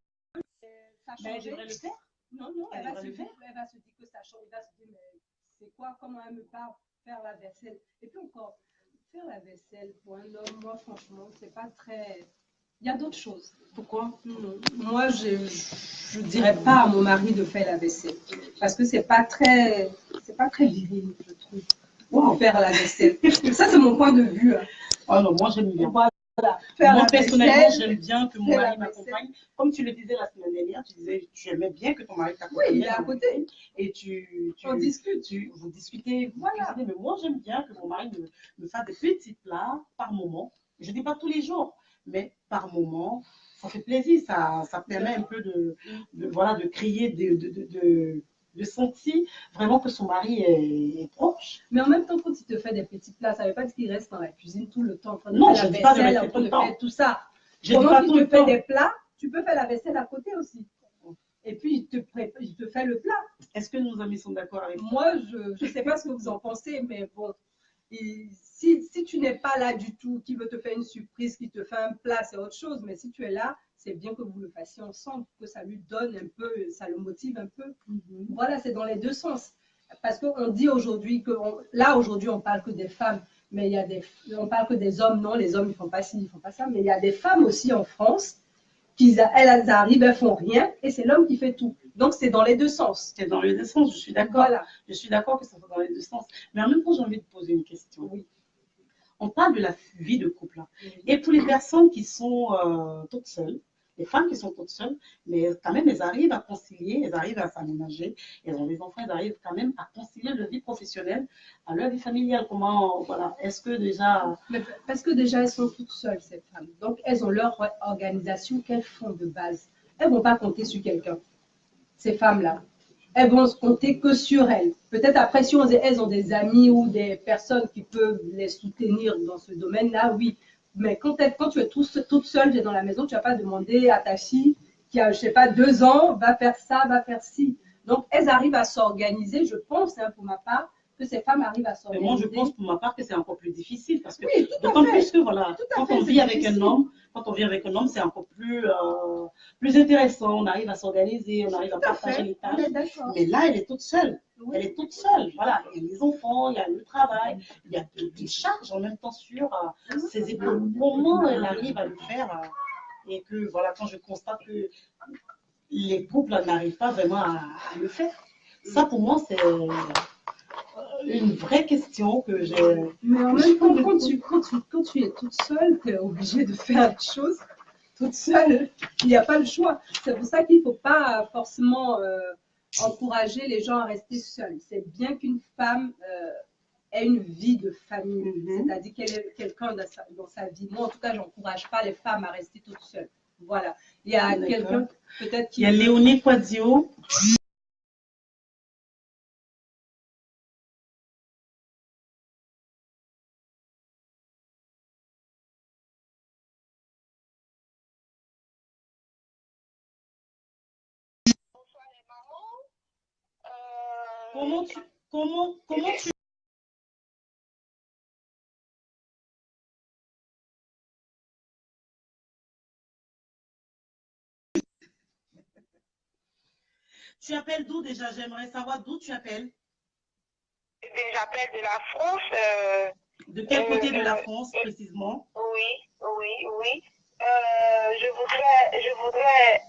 S3: Ça a
S1: Ben, elle
S3: changé.
S1: devrait le faire.
S3: Non, non,
S1: Elle devrait le faire.
S3: elle va se dire que ça change. Elle va se dire, mais c'est quoi? Comment elle me parle? Faire la vaisselle. Et puis encore, faire la vaisselle pour un homme, moi, franchement, c'est pas très. Il y a d'autres choses.
S1: Pourquoi?
S3: Non. Moi, je dirais pas à mon mari de faire la vaisselle. Parce que c'est pas très viril, je trouve.
S1: Wow.
S3: Faire la vaisselle. Ça, c'est mon point de vue. Hein.
S1: Oh non, moi j'aime bien.
S3: Voilà. Faire
S1: Moi
S3: la
S1: personnellement,
S3: vaisselle,
S1: j'aime bien que mon
S3: faire
S1: mari
S3: la
S1: m'accompagne. Comme tu le disais la semaine dernière, tu disais tu aimais bien que ton mari t'accompagne.
S3: Oui, il est à côté.
S1: Et
S3: On discute.
S1: vous discutez, vous
S3: Voilà.
S1: cuisinez. Mais moi j'aime bien que mon mari me fasse des petits plats par moment. Je ne dis pas tous les jours, mais par moment. Ça fait plaisir, ça permet un peu voilà, de créer, de sentir vraiment que son mari est proche.
S3: Mais en même temps, quand il te fait des petits plats, ça ne veut pas dire qu'il reste dans la cuisine tout le temps en train de
S1: Non,
S3: faire
S1: je
S3: la
S1: dis pas de
S3: vaisselle,
S1: rester
S3: en
S1: tout
S3: train
S1: le
S3: de
S1: temps.
S3: faire tout ça.
S1: Je dis
S3: Pendant
S1: pas
S3: qu'il
S1: tout
S3: te
S1: le
S3: fait
S1: temps.
S3: des plats, tu peux faire la vaisselle à côté aussi. Et puis, il te fait le plat.
S1: Est-ce que nos amis sont d'accord avec
S3: Moi, je ne sais pas ce que vous en pensez, mais bon, si tu n'es pas là du tout, qui veut te faire une surprise, qui te fait un plat, c'est autre chose. Mais si tu es là, c'est bien que vous le fassiez ensemble, que ça lui donne un peu, ça le motive un peu. Voilà, c'est dans les deux sens. Parce qu'on dit aujourd'hui que, là, aujourd'hui, on parle que des femmes, mais on parle que des hommes. Non, les hommes, ils ne font pas ci, ils ne font pas ça. Mais il y a des femmes aussi en France elles arrivent, elles font rien, et c'est l'homme qui fait tout. Donc, c'est dans les deux sens.
S1: C'est dans les deux sens, je suis d'accord.
S3: Voilà.
S1: Je suis d'accord que ça soit dans les deux sens. Mais en même temps, j'ai envie de poser une question.
S3: Oui.
S1: On parle de la vie de couple. Et pour les personnes qui sont toutes seules, les femmes qui sont toutes seules, mais quand même, elles arrivent à concilier, elles arrivent à s'aménager, elles ont des enfants, elles arrivent quand même à concilier leur vie professionnelle à leur vie familiale. Comment, voilà, est-ce que déjà...
S3: Parce que déjà, elles sont toutes seules, ces femmes. Donc, elles ont leur organisation qu'elles font de base. Elles ne vont pas compter sur quelqu'un, ces femmes-là. Elles vont se compter que sur elles. Peut-être après, si elles ont des amis ou des personnes qui peuvent les soutenir dans ce domaine-là, oui. Mais quand tu es toute seule, tu es dans la maison, tu ne vas pas demander à ta fille qui a, je ne sais pas, 2 ans, va faire ça, va faire ci. Donc, elles arrivent à s'organiser, je pense, hein, pour ma part, que ces femmes arrivent à s'organiser.
S1: Mais moi, je pense pour ma part que c'est encore plus difficile parce que
S3: oui,
S1: d'autant plus que voilà, quand on vit avec un homme, c'est encore plus intéressant. On arrive à s'organiser, on arrive à partager les tâches. Mais là, elle est toute seule. Oui. Elle est toute seule. Voilà, il y a les enfants, il y a le travail, il y a des charges en même temps sur ses épaules. Comment elle arrive à le faire et que voilà, quand je constate que les couples n'arrivent pas vraiment à le faire, ça pour moi c'est une vraie question que j'ai.
S3: Mais en même temps, quand tu es toute seule, tu es obligée de faire des choses toute seule. Il n'y a pas le choix. C'est pour ça qu'il ne faut pas forcément encourager les gens à rester seuls. C'est bien qu'une femme ait une vie de famille, c'est-à-dire qu'elle ait quelqu'un dans sa vie. Moi, en tout cas, je n'encourage pas les femmes à rester toutes seules. Voilà. Il y a quelqu'un peut-être qui...
S1: Il y a Léonie Quadio. Comment tu Tu appelles d'où déjà? J'aimerais savoir d'où tu appelles.
S4: J'appelle de la France.
S1: De quel côté de la France précisément?
S4: Oui. Je voudrais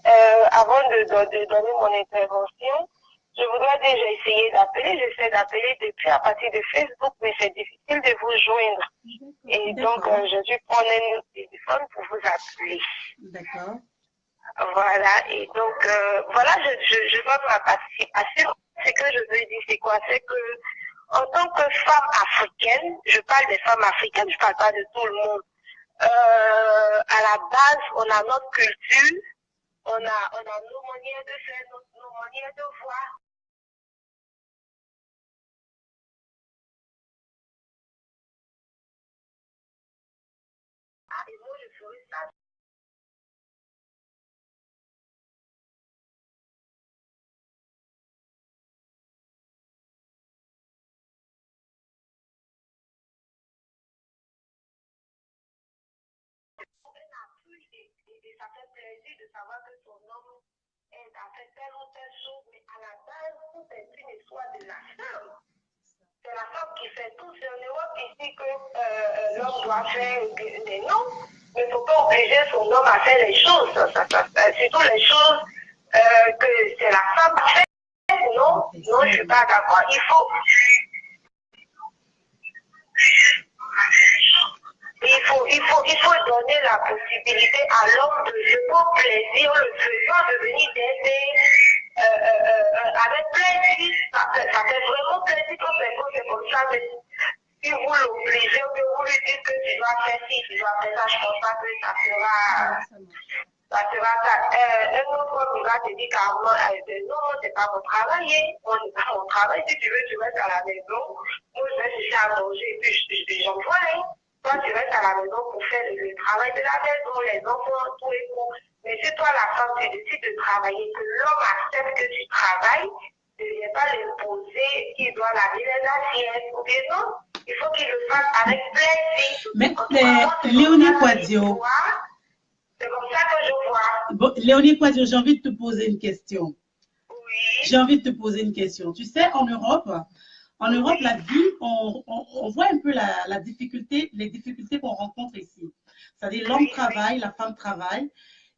S4: avant de donner mon intervention, je voudrais déjà essayer d'appeler. J'essaie d'appeler depuis à partir de Facebook, mais c'est difficile de vous joindre. Et donc, je vais prendre un autre téléphone pour vous appeler.
S1: D'accord.
S4: Voilà, et donc, voilà, je vois ma participation. Ce que je veux dire, c'est quoi? C'est que, en tant que femme africaine, je parle des femmes africaines, je parle pas de tout le monde. À la base, on a notre culture, on a nos manières de faire, nos manières de voir. Ah, et moi, je ferais ça. ça fait plaisir de savoir que son homme a fait telle ou telle chose, mais à la base, tout est une histoire de la femme. C'est la femme qui fait tout. C'est en Europe ici que l'homme doit faire des noms, mais il ne faut pas obliger son homme à faire les choses. Surtout les choses que c'est la femme qui fait. Non, non, je ne suis pas d'accord. Il faut donner la possibilité à l'homme de se faire plaisir, le faisant de venir d'aider avec plaisir. Ça fait vraiment plaisir quand c'est comme ça. Mais si vous l'obligez ou que vous lui dites que tu dois faire ci, tu dois faire ça, je ne pense pas que ça sera ça. Un autre homme va te dire carrément, non, c'est pas mon travail, c'est pas mon travail, si tu veux, tu restes à la maison, moi je vais chercher à manger et puis j'envoie, toi tu restes à la maison pour faire le travail de la maison, les enfants, tout et tout. Mais si toi la femme, tu décides de travailler, que l'homme accepte que tu travailles, tu ne viens pas l'imposer qu'il doit laver les assiettes, ou bien non, il faut qu'il le fasse avec plaisir.
S1: Mais Léonie Kouadio,
S4: c'est comme ça que je vois.
S1: Bon, Léonie Kouadio, j'ai envie de te poser une question.
S4: Oui.
S1: J'ai envie de te poser une question. Tu sais, en Europe, la vie, on voit un peu les difficultés qu'on rencontre ici. C'est-à-dire l'homme travaille, la femme travaille.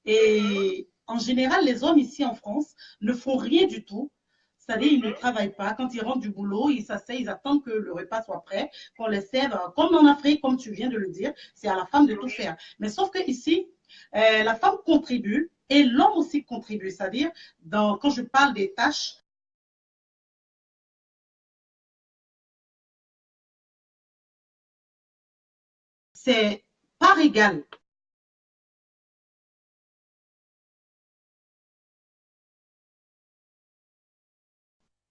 S1: Et en général, les hommes ici en France ne font rien du tout. C'est-à-dire ils ne travaillent pas. Quand ils rentrent du boulot, ils s'asseyent, ils attendent que le repas soit prêt, qu'on les serve. Comme en Afrique, comme tu viens de le dire, c'est à la femme de tout faire. Mais sauf que ici, la femme contribue et l'homme aussi contribue. C'est-à-dire, quand je parle des tâches, c'est par égal.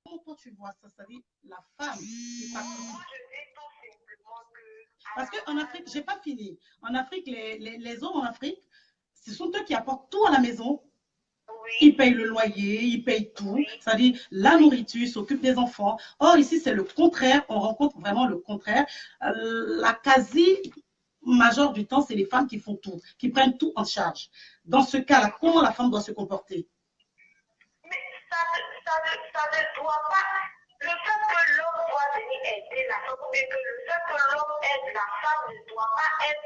S1: Comment toi tu vois ça? C'est-à-dire la femme qui participe. Parce qu'en Afrique, j'ai pas fini. En Afrique, les hommes en Afrique, ce sont eux qui apportent tout à la maison.
S4: Oui.
S1: Ils payent le loyer, ils payent tout.
S4: Oui.
S1: C'est-à-dire la nourriture, ils s'occupent des enfants. Or, ici, c'est le contraire. On rencontre vraiment le contraire. La quasi-majeure du temps, c'est les femmes qui font tout, qui prennent tout en charge. Dans ce cas-là, comment la femme doit se comporter?
S4: Mais ça ne doit pas. Le fait que l'homme doit venir aider la femme, ou bien que le fait que l'homme aide la femme ne doit pas être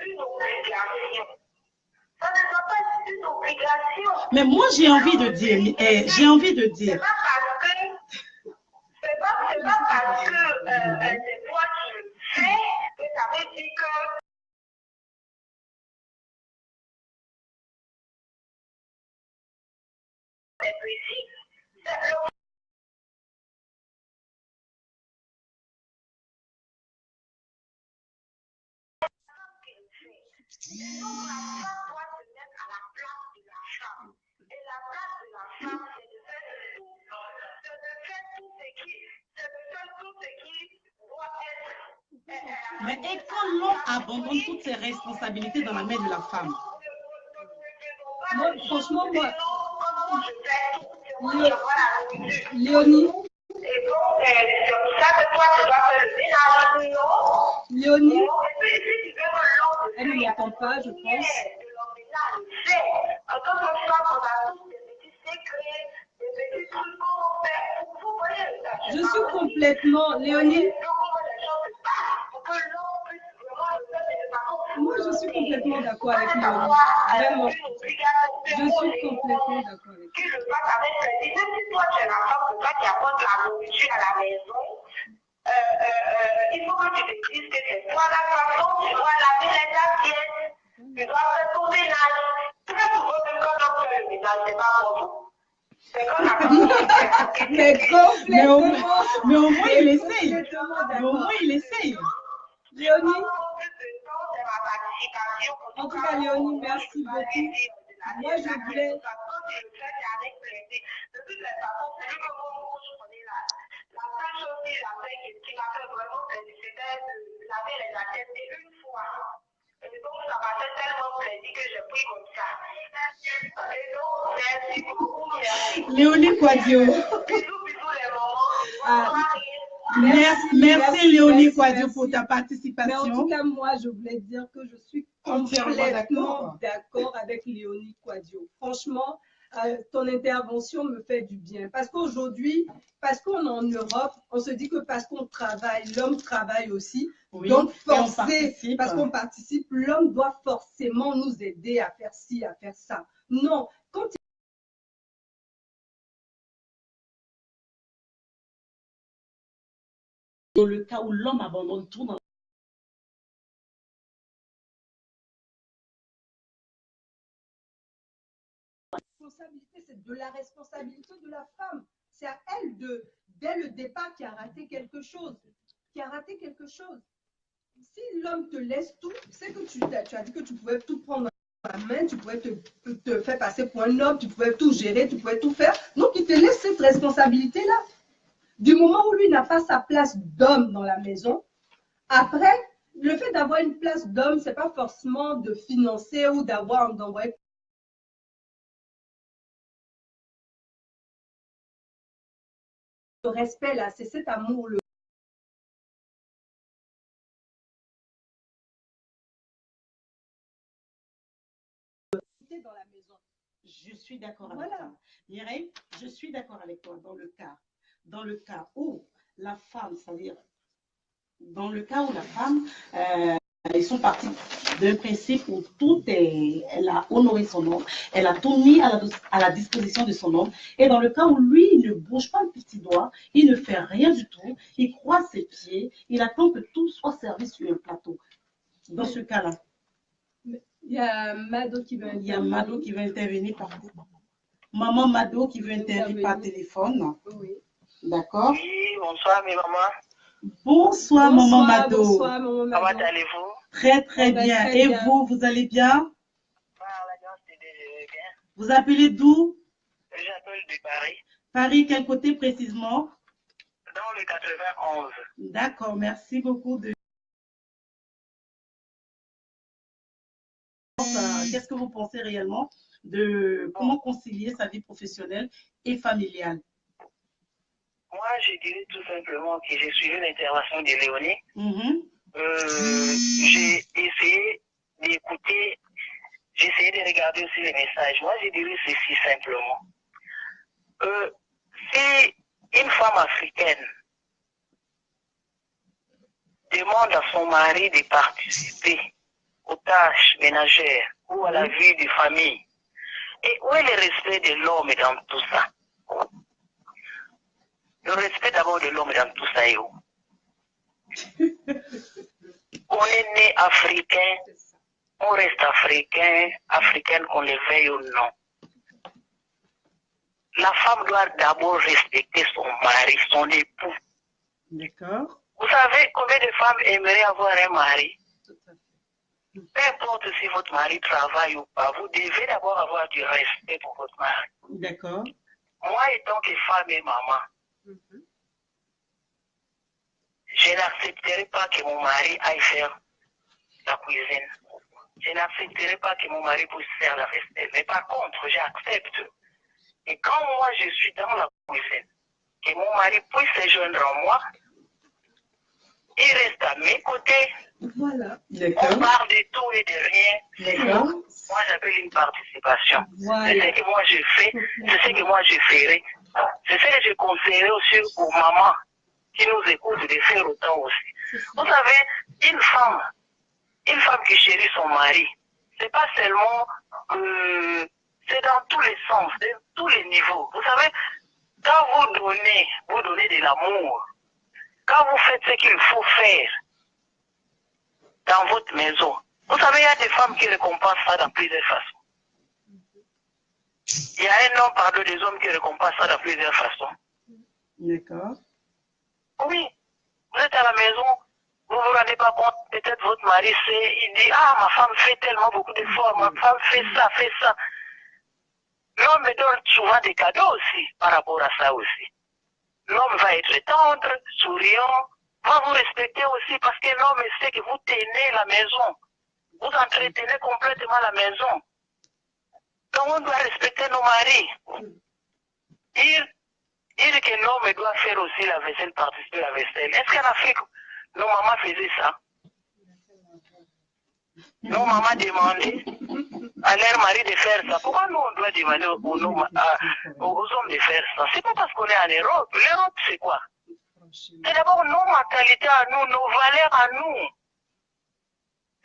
S4: une obligation. Ça ne doit pas être une obligation.
S1: Mais moi, j'ai envie de dire,
S4: C'est pas parce que c'est toi qui le fais que ça veut dire que c'est précis. Donc, la femme doit se mettre à la place de la femme. Et la place de la femme, c'est de faire tout. C'est de faire tout ce qui doit être.
S1: Mais et quand l'homme abandonne toutes ses responsabilités dans la main de la femme?
S3: Moi, franchement, moi,
S4: Léonie. Et donc, c'est pour ça que toi, tu dois faire le ménage. Non.
S3: Léonie,
S4: Et puis, si tu veux que l'homme
S3: elle ne m'entend pas, je pense.
S4: En tant que femme, on a tous des petits secrets, des petits trucs qu'on fait. Vous voyez,
S3: Je suis complètement, Léonie, moi je suis complètement d'accord avec Léonie. Vraiment. Je suis complètement d'accord avec
S4: Tu le fasses avec plaisir. Même si toi, tu es la femme, c'est toi qui apporte la nourriture à la maison. Il faut que tu te dises que c'est toi la femme, donc tu dois laver les assiettes, tu dois faire ton ménage. Tout ça pour vous, quand on fait le ménage, c'est pas pour vous. C'est comme la femme.
S3: Mais complètement.
S1: Mais au moins, il essaye.
S3: Complètement
S1: Mais au moins,
S3: d'accord.
S1: il essaye.
S3: Léonie, en tout cas, Léonie, merci beaucoup. Moi, je voulais.
S1: Léonie Kouadio.
S3: Ah,
S1: Merci Léonie
S3: merci,
S1: Kouadio
S3: merci.
S1: pour ta
S3: Mais en tout
S1: participation.
S3: cas, moi, je voulais dire que je suis complètement d'accord avec Léonie Kouadio. Franchement, ton intervention me fait du bien. Parce qu'aujourd'hui, parce qu'on est en Europe, on se dit que parce qu'on travaille, l'homme travaille aussi.
S1: Oui,
S3: donc, forcer, parce qu'on participe, l'homme doit forcément nous aider à faire ci, à faire ça. Non, quand
S1: dans le cas où l'homme abandonne tout dans
S3: responsabilité, c'est de la responsabilité de la femme. C'est à elle dès le départ, qui a raté quelque chose. Si l'homme te laisse tout, c'est que tu as dit que tu pouvais tout prendre dans la main, tu pouvais te faire passer pour un homme, tu pouvais tout gérer, tu pouvais tout faire. Donc, il te laisse cette responsabilité-là. Du moment où lui n'a pas sa place d'homme dans la maison, après, le fait d'avoir une place d'homme, c'est pas forcément de financer ou d'envoyer le respect là, c'est cet amour le dans la maison.
S1: Je suis d'accord avec toi. Mireille, je suis d'accord avec toi dans le cas où la femme, c'est-à-dire dans le cas où la femme, ils sont partis d'un principe où elle a honoré son homme, elle a tout mis à la disposition de son homme. Et dans le cas où lui, il ne bouge pas le petit doigt, il ne fait rien du tout, il croise ses pieds, il attend que tout soit servi sur un plateau. Dans ce cas-là,
S3: il y a Mado qui veut intervenir.
S1: Il y a Mado qui veut intervenir par Maman Mado qui veut intervenir par téléphone.
S3: Oui.
S1: D'accord.
S4: Oui, bonsoir mes mamans.
S1: Bonsoir Maman Mado.
S3: Bonsoir Maman Mado.
S4: Comment allez-vous?
S1: Très bien. Et
S3: bien.
S1: vous allez bien?
S4: Ah, la grâce de Dieu, je vais bien.
S1: Vous appelez d'où?
S4: J'appelle de Paris.
S1: Paris, quel côté précisément?
S4: Dans le 91.
S1: D'accord, merci beaucoup. Qu'est-ce que vous pensez réellement de comment concilier sa vie professionnelle et familiale?
S4: Moi, je dirais tout simplement que j'ai suivi l'intervention de Léonie. J'ai essayé d'écouter, j'ai essayé de regarder aussi les messages. Moi, je dirais ceci simplement. Si une femme africaine demande à son mari de participer aux tâches ménagères ou à la vie de famille, et où est le respect de l'homme dans tout ça? Le respect d'abord de l'homme dans tout ça est où? On est né africain, on reste africain, africaine qu'on le veuille ou non. La femme doit d'abord respecter son mari, son époux.
S1: D'accord.
S4: Vous savez combien de femmes aimeraient avoir un mari? Peu importe si votre mari travaille ou pas, vous devez d'abord avoir du respect pour votre mari.
S1: D'accord.
S4: Moi, étant que femme et maman, je n'accepterai pas que mon mari aille faire la cuisine. Je n'accepterai pas que mon mari puisse faire la vaisselle. Mais par contre, j'accepte. Et quand moi, je suis dans la cuisine, que mon mari puisse se joindre à moi, il reste à mes côtés.
S3: Voilà.
S4: On parle de tout et de rien.
S1: D'accord.
S4: Moi, j'appelle une participation.
S3: Voilà.
S4: C'est ce que moi je fais, c'est ce que moi je ferai. C'est ce que je conseillerais aussi aux mamans qui nous écoutent de faire autant aussi. Vous savez, une femme qui chérit son mari, c'est pas seulement, c'est dans tous les sens, dans tous les niveaux. Vous savez, quand vous donnez de l'amour, quand vous faites ce qu'il faut faire dans votre maison, vous savez, il y a des femmes qui récompensent ça dans plusieurs façons. Il y a un homme, pardon, des hommes qui récompensent ça dans plusieurs façons.
S1: D'accord.
S4: Oui, vous êtes à la maison, vous ne vous rendez pas compte, peut-être votre mari il dit, ah, ma femme fait tellement beaucoup d'efforts, ma femme fait ça, fait ça. L'homme donne souvent des cadeaux aussi par rapport à ça aussi. L'homme va être tendre, souriant, va vous respecter aussi parce que l'homme sait que vous tenez la maison. Vous entretenez complètement la maison. Donc on doit respecter nos maris. Dire que l'homme doit faire aussi la vaisselle, participer à la vaisselle. Est-ce qu'en Afrique, nos mamans faisaient ça? Nos mamans demandaient à leur mari de faire ça. Pourquoi nous, on doit demander aux hommes de faire ça? C'est pas parce qu'on est en Europe. L'Europe, c'est quoi? C'est d'abord nos mentalités à nous, nos valeurs à nous.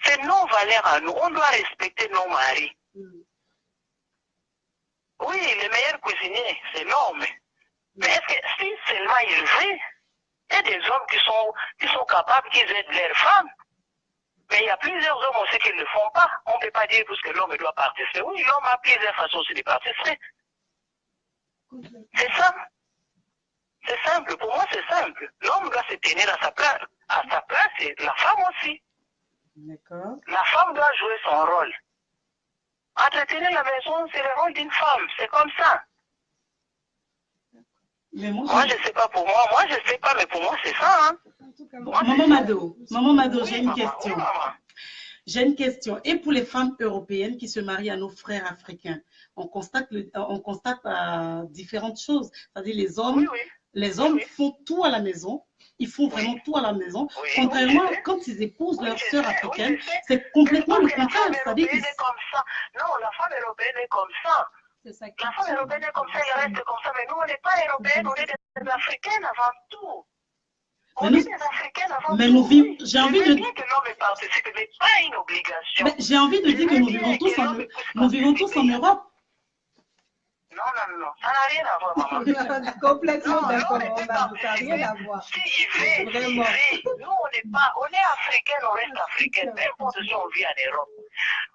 S4: C'est nos valeurs à nous. On doit respecter nos maris. Oui, les meilleurs cuisiniers, c'est l'homme. Mais est-ce que si seulement ils veulent, il y a des hommes qui sont capables, qui aident leurs femmes. Mais il y a plusieurs hommes aussi qui ne le font pas. On ne peut pas dire parce que l'homme doit participer. Oui, l'homme a plusieurs façons aussi de participer. C'est ça. C'est simple. Pour moi, c'est simple. L'homme doit se tenir à sa place. À sa place, et la femme aussi.
S1: D'accord.
S4: La femme doit jouer son rôle. Entretenir la maison, c'est le rôle d'une femme. C'est comme ça.
S1: Mais moi,
S4: je ne sais pas pour moi. Moi, je ne sais pas, mais pour moi, c'est ça. Hein.
S1: Bon, Maman Mado,
S4: Oui,
S1: j'ai une
S4: maman,
S1: question.
S4: oui, maman.
S1: J'ai une question. Et pour les femmes européennes qui se marient à nos frères africains, on constate différentes choses. C'est-à-dire
S4: Oui, oui.
S1: les hommes
S4: Oui.
S1: font tout à la maison. Ils font vraiment tout à la maison.
S4: Oui,
S1: Contrairement,
S4: oui, je sais.
S1: quand ils épousent leur
S4: Oui, je
S1: sœur
S4: sais,
S1: africaine,
S4: oui, je sais.
S1: c'est complètement le
S4: Parce que la
S1: contraire.
S4: femme
S1: C'est-à-dire
S4: européenne est comme ça. Non, la femme européenne est comme ça.
S2: C'est sa
S4: La
S2: culture.
S4: femme européenne est comme ça, elle reste comme ça. Mais nous, on n'est pas européennes, on est des Africaines avant tout. On
S1: Mais
S4: est des Africaines avant
S1: mais
S4: tout.
S1: nous vivons-
S4: Oui.
S1: j'ai envie
S4: Je veux
S1: de-
S4: bien que l'homme participe, mais pas une obligation.
S1: Mais j'ai envie de
S4: Je
S1: dire que
S4: veux
S1: nous
S4: bien
S1: vivons tous
S4: que
S1: en,
S4: l'homme puisse
S1: nous vivons tous en
S4: participer.
S1: Europe.
S4: Non, ça n'a rien à voir, maman.
S3: Complètement
S4: Non,
S3: d'accord,
S4: l'homme ne peut
S3: Maman,
S4: pas
S3: ça n'a rien à
S4: participer.
S3: voir.
S4: S'il veut,
S3: Vraiment.
S4: nous, on n'est pas, on est africaine, on reste africaine, peu importe si on vit en Europe.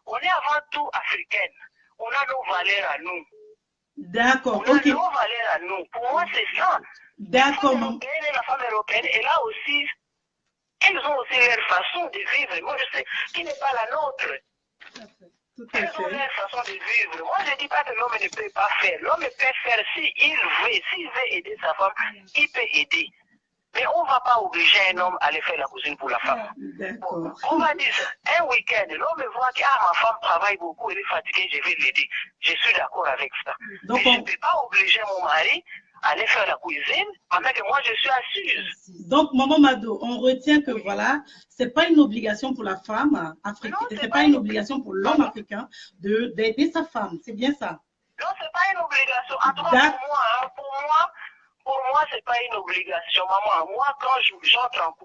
S4: On est avant tout africaine. On a nos valeurs à nous.
S1: D'accord,
S4: On a
S1: ok.
S4: nos valeurs à nous. Pour moi, c'est ça.
S1: D'accord,
S4: La femme
S1: maman.
S4: européenne et la femme européenne, et là aussi, elles ont aussi leur façon de vivre. Moi, je sais, qui n'est pas la nôtre.
S1: Tout à
S4: Elles ont
S1: fait.
S4: leur façon de vivre. Moi, je ne dis pas que l'homme ne peut pas faire. L'homme peut faire s'il veut aider sa femme, il peut aider. Mais on ne va pas obliger un homme à aller faire la cuisine pour la femme.
S1: D'accord.
S4: On va dire un week-end, l'homme voit que ma femme travaille beaucoup, elle est fatiguée, je vais l'aider. Je suis d'accord avec ça.
S1: Donc,
S4: Mais je ne peux pas obliger mon mari à aller faire la cuisine pendant que moi je suis assise.
S1: Donc, Maman Mado, on retient que voilà, c'est pas une obligation pour la femme africaine,
S4: Non,
S1: c'est pas une obligation pour l'homme africain d'aider sa femme. C'est bien ça.
S4: Non, c'est pas une obligation. En tout cas, pour moi, hein, pour moi, c'est pas une obligation, maman. Moi, quand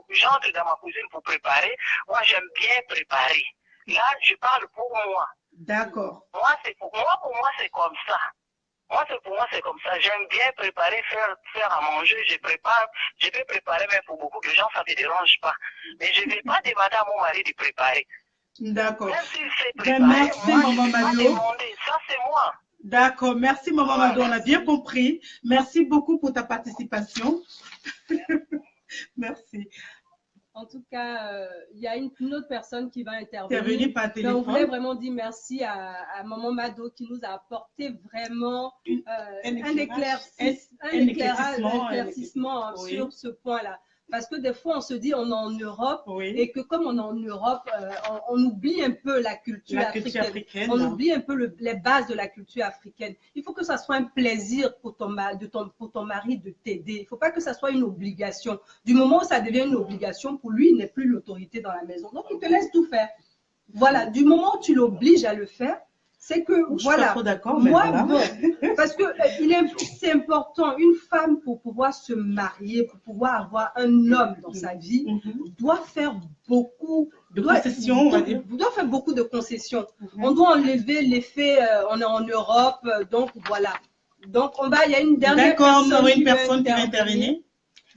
S4: j'entre dans ma cuisine pour préparer, moi, j'aime bien préparer. Là, je parle pour moi.
S1: D'accord.
S4: Pour moi, c'est comme ça. Pour moi, c'est comme ça. J'aime bien préparer, faire à manger. Je peux préparer même pour beaucoup de gens, ça ne me dérange pas. Mais je ne vais pas demander à mon mari de préparer.
S1: D'accord.
S4: Même s'il sait
S1: Ben,
S4: préparer,
S1: merci,
S4: moi,
S1: Maman
S4: je ne vais pas
S1: Mado.
S4: demander. Ça, c'est moi.
S1: D'accord. Merci, Maman Mado. On a bien compris. Merci beaucoup pour ta participation. Merci.
S2: En tout cas, il y a une autre personne qui va
S1: Intervenir
S2: intervenir.
S1: par
S2: Mais on
S1: téléphone.
S2: voulait vraiment dire merci à Maman Mado qui nous a apporté vraiment un éclaircissement
S1: Oui.
S2: sur ce point-là. Parce que des fois, on se dit on est en Europe
S1: Oui.
S2: et que comme on est en Europe, on oublie un peu la culture africaine. On oublie un peu les bases de la culture africaine. Il faut que ça soit un plaisir pour ton mari de t'aider. Il ne faut pas que ça soit une obligation. Du moment où ça devient une obligation, pour lui, il n'est plus l'autorité dans la maison. Donc, il te laisse tout faire. Voilà, du moment où tu l'obliges à le faire, c'est que,
S1: Je suis
S2: voilà,
S1: pas trop d'accord, mais
S2: moi,
S1: voilà.
S2: bon, parce que c'est important, une femme pour pouvoir se marier, pour pouvoir avoir un homme dans sa vie, doit faire beaucoup
S1: De concessions, on va dire.
S2: doit faire beaucoup de concessions. On doit enlever l'effet, on est en Europe, donc voilà. Donc, il y a une dernière
S1: D'accord, nous
S2: personne,
S1: avons une personne qui va intervenir.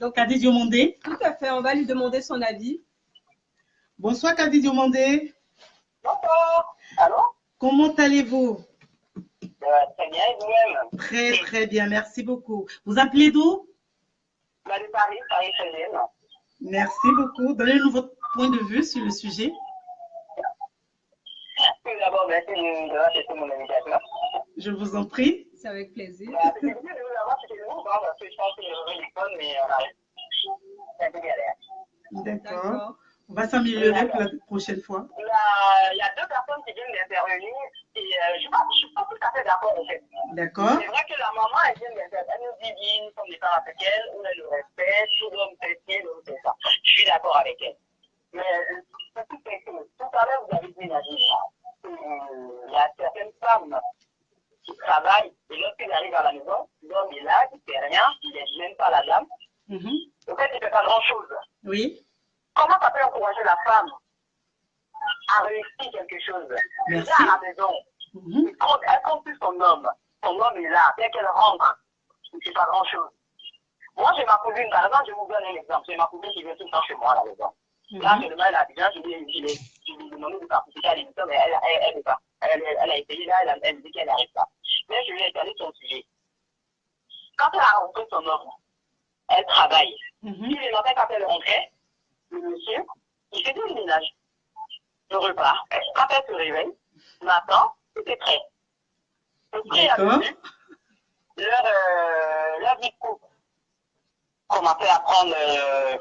S2: Donc,
S1: Kadi Diomandé.
S2: tout à fait, on va lui demander son avis.
S1: Bonsoir, Kadi Diomandé.
S4: Bonjour. Allô?
S1: Comment allez-vous?
S4: Très bien, et vous-même?
S1: Très, très bien. Merci beaucoup. Vous appelez d'où?
S4: De Paris, Paris 16e.
S1: Merci beaucoup. Donnez-nous votre point de vue sur le sujet.
S4: Tout d'abord, merci d'avoir accepté mon invitation.
S1: Je vous en prie.
S2: C'est avec plaisir.
S4: C'est difficile de vous avoir, c'était lourd, parce que je pense que je reviens du fun, mais on arrive. C'est un peu galère.
S1: D'accord. On va s'améliorer pour la prochaine fois.
S4: Il y a deux personnes qui viennent d'intervenir et je ne suis pas tout à fait d'accord en fait.
S1: D'accord.
S4: C'est vrai que la maman, elle vient d'intervenir, elle nous dit bien, comme des femmes africaines, on a le respect, tout l'homme fait ci, l'homme fait ça. Je suis d'accord avec elle. Mais tout à l'heure, vous avez dit, Nadine, il y a certaines femmes qui travaillent et lorsqu'ils arrivent à la maison, l'homme est là, il ne fait rien, il n'aide même pas la dame. Peut-être qu'il ne fait pas grand-chose.
S1: Oui.
S4: Comment ça peut encourager la femme à réussir quelque chose?
S1: Merci.
S4: Là, à la maison, elle compte sur son homme. Son homme est là. Dès qu'elle rentre, il ne fait pas grand-chose. Moi, j'ai ma cousine, par exemple, je vous donne un exemple. J'ai ma cousine qui vient tout le temps chez moi à la maison. Là, je demande à Abidjan, je lui ai demandé de participer à l'émission, mais elle n'est pas. Elle a essayé là, elle dit qu'elle n'arrive pas. Mais je lui ai étalé son sujet. Quand elle a rencontré son homme, elle travaille. Puis le matin, quand elle rentrait, le monsieur, il fait tout le ménage. Le repas. Quand elle se réveille, maintenant, tout est prêt. C'est prêt à venir. Leur vie de couple commençait à prendre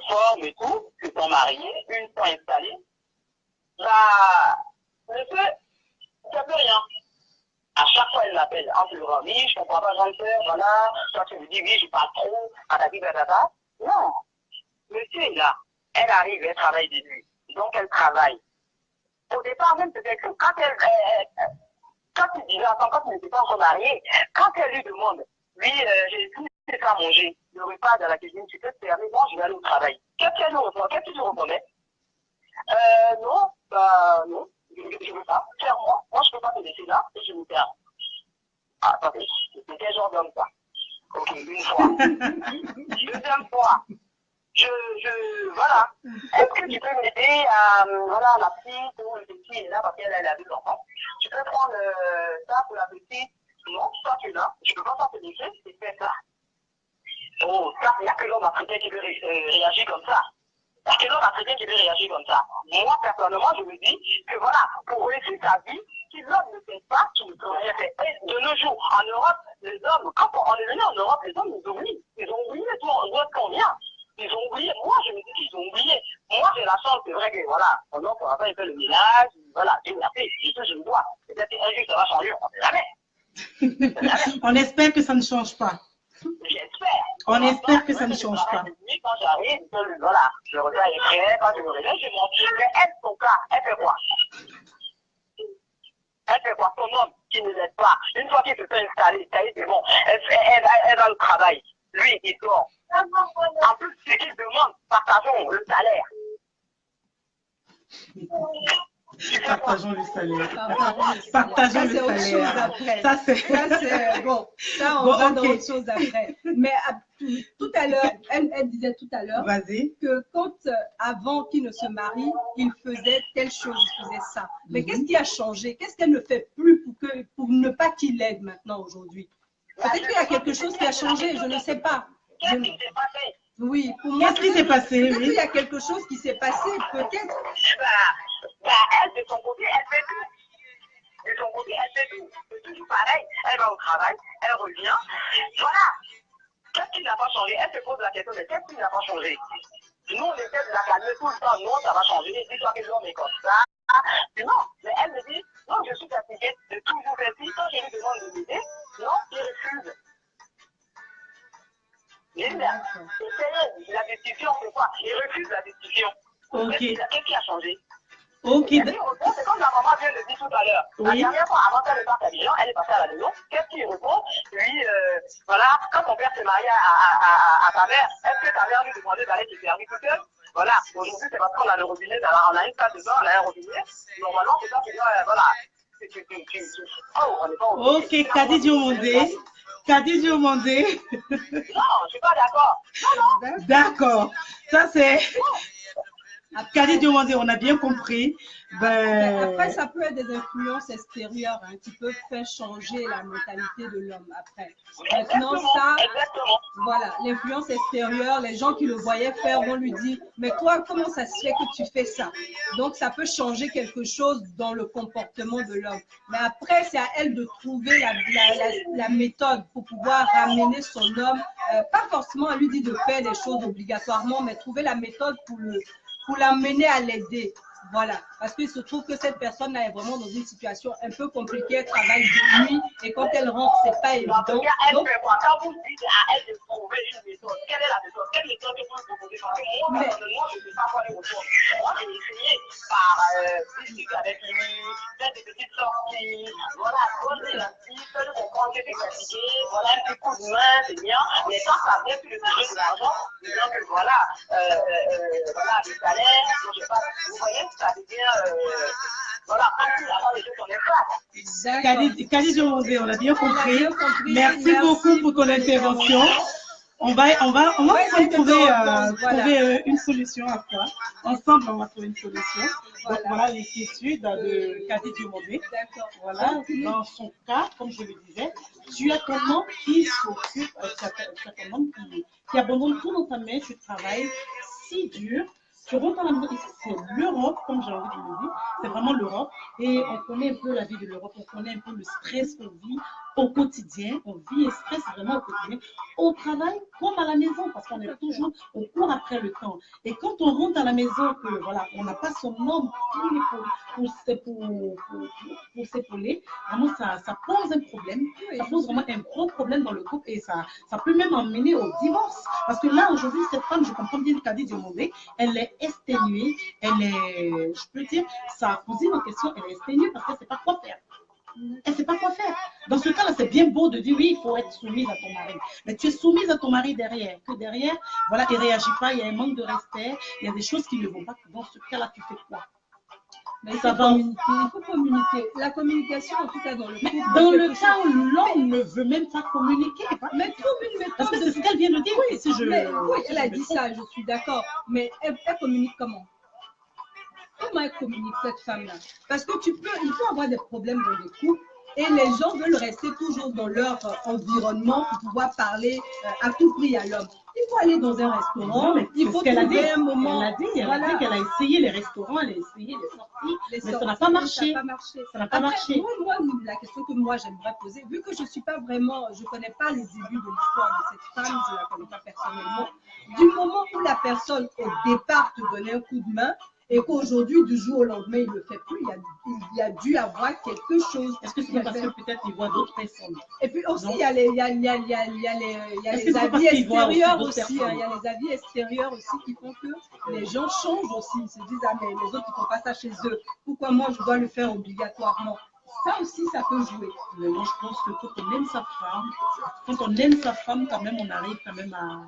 S4: forme et tout. Ils sont mariés, une fois installés. Bah, monsieur, ça peut rien. À chaque fois, elle l'appelle en pleurant. Oui, je ne comprends pas, grande sœur, voilà. Toi, tu me dis, oui, je parle trop, patati patata. Non. Monsieur est là. Elle arrive, elle travaille de nuit. Donc, elle travaille. Au départ, même peut-être que quand il disait, quand il n'était pas encore marié, quand elle lui demande, oui, j'ai tout fait à manger, le repas dans la cuisine, tu peux te servir, moi, je vais aller au travail. Qu'est-ce qu'elle nous répond? Qu'est-ce que tu reconnais? Non, bah, non, je ne veux pas. Ferme-moi. Moi, je ne peux pas te laisser là et je me ferme. Ah, attendez, c'est quel genre d'homme ça? Ok, une fois. Deuxième fois. Voilà. Est-ce que tu peux m'aider à, voilà, la petite ou le petit est là parce qu'elle a vu l'enfant. Tu peux prendre ça pour la petite. Non, toi tu es là. Je ne peux pas te laisser, c'est fait ça. Oh, ça, il n'y a que l'homme africain qui peut réagir comme ça. Il n'y a que l'homme africain qui peut réagir comme ça. Moi, personnellement, je me dis que voilà, pour réussir ta vie, si l'homme ne fait pas, tu ne peux rien faire. Et de nos jours, en Europe, les hommes, quand on est venu en Europe, les hommes nous oublient. Ils ont oublié tout, on voit ce qu'on vient. Ils ont oublié. Moi, je me dis qu'ils ont oublié. Moi, j'ai la chance, c'est vrai que, voilà, mon oncle, après, il fait le ménage, voilà, Dieu merci, c'est tout, je me vois. Peut-être qu'un jour, ça va changer, on ne sait jamais.
S1: On espère que ça ne change pas.
S4: J'espère.
S1: On espère que ça ne change pas.
S4: Quand j'arrive, voilà, le repas est prêt, quand je me réveille, je mange. Mais elle, son cas, elle fait quoi? Elle fait quoi? Son homme qui ne l'aide pas. Une fois qu'il se fait installer, ça y est, c'est bon. Elle va au travail. Lui, il dort. En plus, ce qu'il demande, partageons le salaire.
S1: Partageons le salaire.
S3: Partageons le salaire. Ça, c'est bon. Ça, on va dans autre chose après. Mais tout à l'heure, elle disait tout à l'heure que quand, avant qu'il ne se marie, il faisait telle chose, il faisait ça. Mais qu'est-ce qui a changé? Qu'est-ce qu'elle ne fait plus pour ne pas qu'il l'aide maintenant aujourd'hui? Peut-être qu'il y a quelque chose qui a changé, je ne sais pas.
S4: Qu'est-ce qui s'est passé?
S3: Oui, pour moi,
S1: qu'est-ce qui s'est passé?
S3: Peut-être qu'il y a quelque chose qui s'est passé, peut-être.
S4: Elle, de son côté, elle fait tout. De son côté, elle fait tout. C'est toujours pareil. Elle va au travail, elle revient. Voilà. Qu'est-ce qui n'a pas changé? Elle se pose la question, mais qu'est-ce qui n'a pas changé? Nous, on essaie de la calmer tout le temps. Non, ça va changer. Dis-toi que l'homme est comme ça. Non, mais elle me dit, non, je suis fatiguée de toujours faire ci. Quand je lui demande de m'aider, non, il refuse. Essayez la décision, c'est quoi? Il refuse la décision.
S1: Ok.
S4: Qu'est-ce qui a changé?
S1: Ok.
S4: C'est comme la maman vient de dire tout à l'heure. La dernière fois, avant qu'elle ne parte à Dijon, elle est passée à la maison. Qu'est-ce qu'il répond? Lui, voilà, quand ton père s'est marié à ta mère, est-ce que ta mère lui demandait d'aller se servir tout seul? Voilà, aujourd'hui, c'est parce qu'on a le robinet, on a une salle dedans, on a un robinet. Normalement, c'est ça que voilà. Oh, on n'est pas obligé.
S1: Ok, Kadi Diomondé. Kadi Diomondé.
S4: Non, je ne suis pas d'accord. Non.
S1: D'accord. Ça, c'est. Kadi Diomondé, on a bien compris.
S3: Après, ça peut être des influences extérieures qui peuvent faire changer la mentalité de l'homme après. Maintenant, ça, voilà, l'influence extérieure, les gens qui le voyaient faire vont lui dire, mais toi, comment ça se fait que tu fais ça? Donc, ça peut changer quelque chose dans le comportement de l'homme. Mais après, c'est à elle de trouver la méthode pour pouvoir ramener son homme, pas forcément à lui dire de faire des choses obligatoirement, mais trouver la méthode pour l'amener à l'aider. Voilà, parce qu'il se trouve que cette personne est vraiment dans une situation un peu compliquée, elle travaille de nuit et quand elle rentre, c'est pas évident. Donc,
S4: quand vous dites à elle de trouver une méthode, quelle est la méthode? Quelle méthode je peux proposer? Parce que moi, personnellement, je ne sais pas quoi les retours. Moi, j'ai essayé par discuter avec lui, faire des petites sorties, voilà, poser la fille, faire comprendre que c'est fatigué, voilà, un petit coup de main, c'est bien, mais quand ça vient sur le sujet de l'argent, disant que voilà, voilà, le salaire, je sais pas, vous voyez, ça devient, voilà, quand tu as les choses qu'on est pas.
S1: Khalid Diomandé, on a bien compris. Merci beaucoup pour ton intervention. On va ensemble trouver une solution à ça. Ensemble, on va trouver une solution. Donc voilà l'inquiétude de Khalid Diomandé. Voilà, dans son cas, comme je le disais, tu as ton homme qui s'occupe, tu as ton homme qui abandonne tout dans ta main, tu travailles si dur. Tu rentres dans la maison, ici c'est l'Europe, comme j'ai envie de le dire, c'est vraiment l'Europe. Et on connaît un peu la vie de l'Europe, on connaît un peu le stress qu'on vit au quotidien. On vit et stress vraiment au quotidien, au travail comme à la maison, parce qu'on est toujours, on court après le temps. Et quand on rentre à la maison, que voilà, on n'a pas son homme pour s'épauler, vraiment ça pose un problème. Ça pose vraiment un gros problème dans le couple et ça peut même emmener au divorce. Parce que là, aujourd'hui, cette femme, je comprends bien Khalid Diomandé, elle est exténuée, elle est, je peux dire, sa cousine en question, elle est exténuée parce qu'elle ne sait pas quoi faire. Elle ne sait pas quoi faire. Dans ce cas-là, c'est bien beau de dire oui, il faut être soumise à ton mari. Mais tu es soumise à ton mari derrière. Que derrière, voilà, il ne réagit pas, il y a un manque de respect, il y a des choses qui ne vont pas. Dans ce cas-là, tu fais quoi?
S3: Mais ça va. Il faut communiquer. La communication, en tout cas dans le couple.
S1: Dans le cas où l'homme ne veut même pas communiquer.
S3: Mais trouve une méthode.
S1: Parce que c'est ce qu'elle vient de dire.
S3: Oui, oui, elle a dit ça, je suis d'accord. Mais elle communique comment? Comment elle communique, cette femme-là? Parce que il peut avoir des problèmes dans les couples et les gens veulent rester toujours dans leur environnement pour pouvoir parler à tout prix à l'homme. Il faut aller dans un restaurant, il faut trouver un moment.
S1: Elle a dit qu'elle a essayé les restaurants, elle a essayé les sorties, mais ça n'a pas marché. Ça n'a pas marché.
S3: Moi, la question que moi j'aimerais poser, vu que je suis pas vraiment, je connais pas le début de l'histoire de cette femme, je la connais pas personnellement, du moment où la personne au départ te donnait un coup de main, et qu'aujourd'hui, du jour au lendemain, il ne le fait plus, il y a dû avoir quelque chose.
S1: Est-ce que c'est parce que peut-être il voit d'autres personnes?
S3: Et puis aussi, il y a les avis extérieurs aussi. Il y a les avis extérieurs aussi qui font que les gens changent aussi. Ils se disent, ah mais les autres, ils ne font pas ça chez eux. Pourquoi moi, je dois le faire obligatoirement? Ça aussi, ça peut jouer.
S1: Mais moi, je pense que quand on aime sa femme, quand même, on arrive quand même à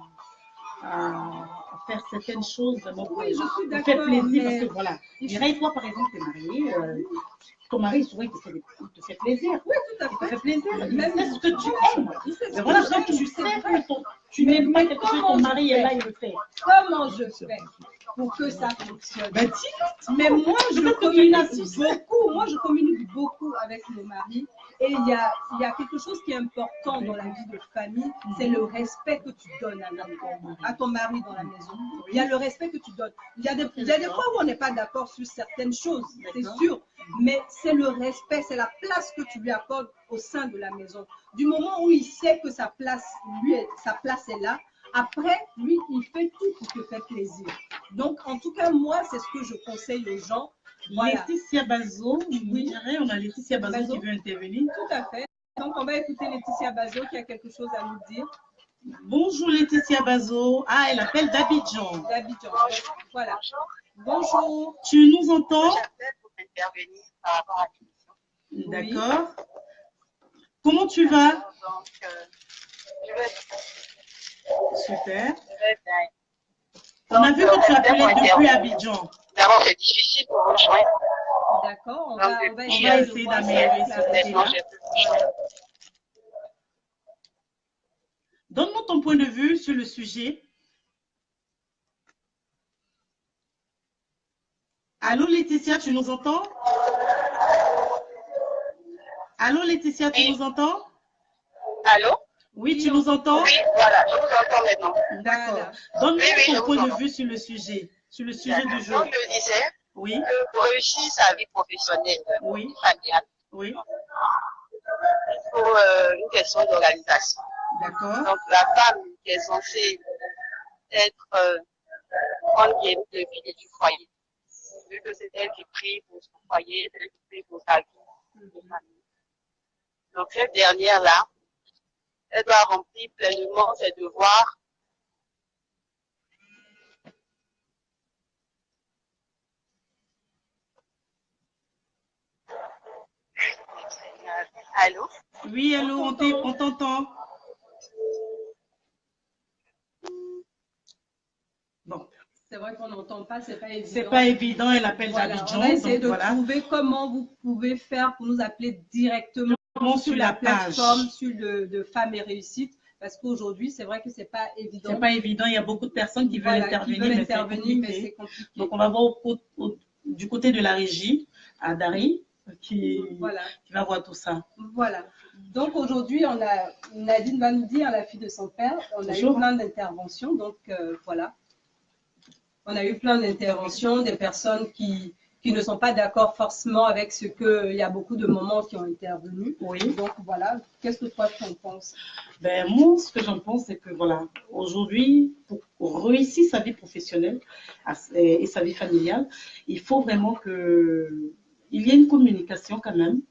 S1: faire certaines choses vraiment pour faire plaisir. Mais... Parce que voilà, Mireille, toi par exemple, tu es mariée, ton mari souvent il te fait plaisir.
S3: Oui, tout à fait.
S1: Il te fait plaisir.
S3: Même
S1: c'est ce que tu aimes. Mais voilà, donc tu sais que tu n'aimes pas quelque chose, ton mari est là, il le fait.
S3: Comment je fais pour que ça fonctionne?
S1: Ben,
S3: mais moi, je communique beaucoup avec mon mari. Et il y a quelque chose qui est important dans la vie de famille, c'est le respect que tu donnes à ton mari dans la maison. Il y a le respect que tu donnes. Il y a des fois où on n'est pas d'accord sur certaines choses, c'est sûr, mais c'est le respect, c'est la place que tu lui accordes au sein de la maison. Du moment où il sait que sa place est là, après, lui, il fait tout pour te faire plaisir. Donc, en tout cas, moi, c'est ce que je conseille aux gens.
S1: Voilà. Laetitia Bazo, oui, on a Laetitia Bazo qui veut intervenir.
S3: Tout à fait. Donc, on va écouter Laetitia Bazo qui a quelque chose à nous dire.
S1: Bonjour Laetitia Bazo. Ah, elle appelle d'Abidjan.
S3: D'Abidjan, voilà. Bonjour.
S1: Tu nous entends?
S4: J'appelle pour intervenir par rapport à l'émission.
S1: D'accord. Oui. Comment tu vas?
S4: Donc, je vais...
S1: Super.
S4: Je vais bien.
S1: On a vu que tu appelais depuis Abidjan.
S4: D'abord, c'est difficile pour vous joindre.
S3: D'accord, on va
S1: essayer d'améliorer ça. Donne-moi ton point de vue sur le sujet. Allô Laetitia, tu nous entends? Allô Laetitia, tu nous entends?
S4: Allô?
S1: Oui, tu nous entends?
S4: Oui, voilà, je vous entends maintenant.
S1: D'accord. Donne-moi ton point de vue sur le sujet du jour.
S4: Donc, je disais
S1: oui.
S4: que pour réussir sa vie professionnelle, familiale,
S1: oui.
S4: il faut une question d'organisation.
S1: D'accord.
S4: Donc, la femme qui est censée être en guillemets le pilier du foyer,
S5: vu que c'est elle qui prie pour son foyer, c'est elle qui prie pour sa vie de famille. Donc cette dernière-là, elle doit remplir pleinement ses devoirs. Allô?
S1: Oui, allô, on t'entend. Bon.
S3: C'est vrai qu'on n'entend pas, c'est pas évident.
S1: C'est pas évident, elle appelle
S3: Voilà,
S1: d'Abidjan.
S3: on va essayer de
S1: voilà.
S3: trouver comment vous pouvez faire pour nous appeler directement sur la plateforme de Femmes et Réussite. Parce qu'aujourd'hui, c'est vrai que c'est pas évident.
S1: C'est pas évident, il y a beaucoup de personnes qui veulent intervenir, mais c'est compliqué. Donc, on va voir du côté de la régie, à Dari, qui va voir tout ça.
S3: Voilà. Donc, aujourd'hui, Nadine va nous dire, la fille de son père, on a eu plein d'interventions. Donc, voilà. On a eu plein d'interventions, des personnes qui ne sont pas d'accord forcément avec ce que... Il y a beaucoup de moments qui ont intervenu.
S1: Oui.
S3: Donc, voilà. Qu'est-ce que toi, tu en penses?
S1: Ben, moi, ce que j'en pense, c'est que, voilà, aujourd'hui, pour réussir sa vie professionnelle et sa vie familiale, il faut vraiment qu'il y ait une communication quand même.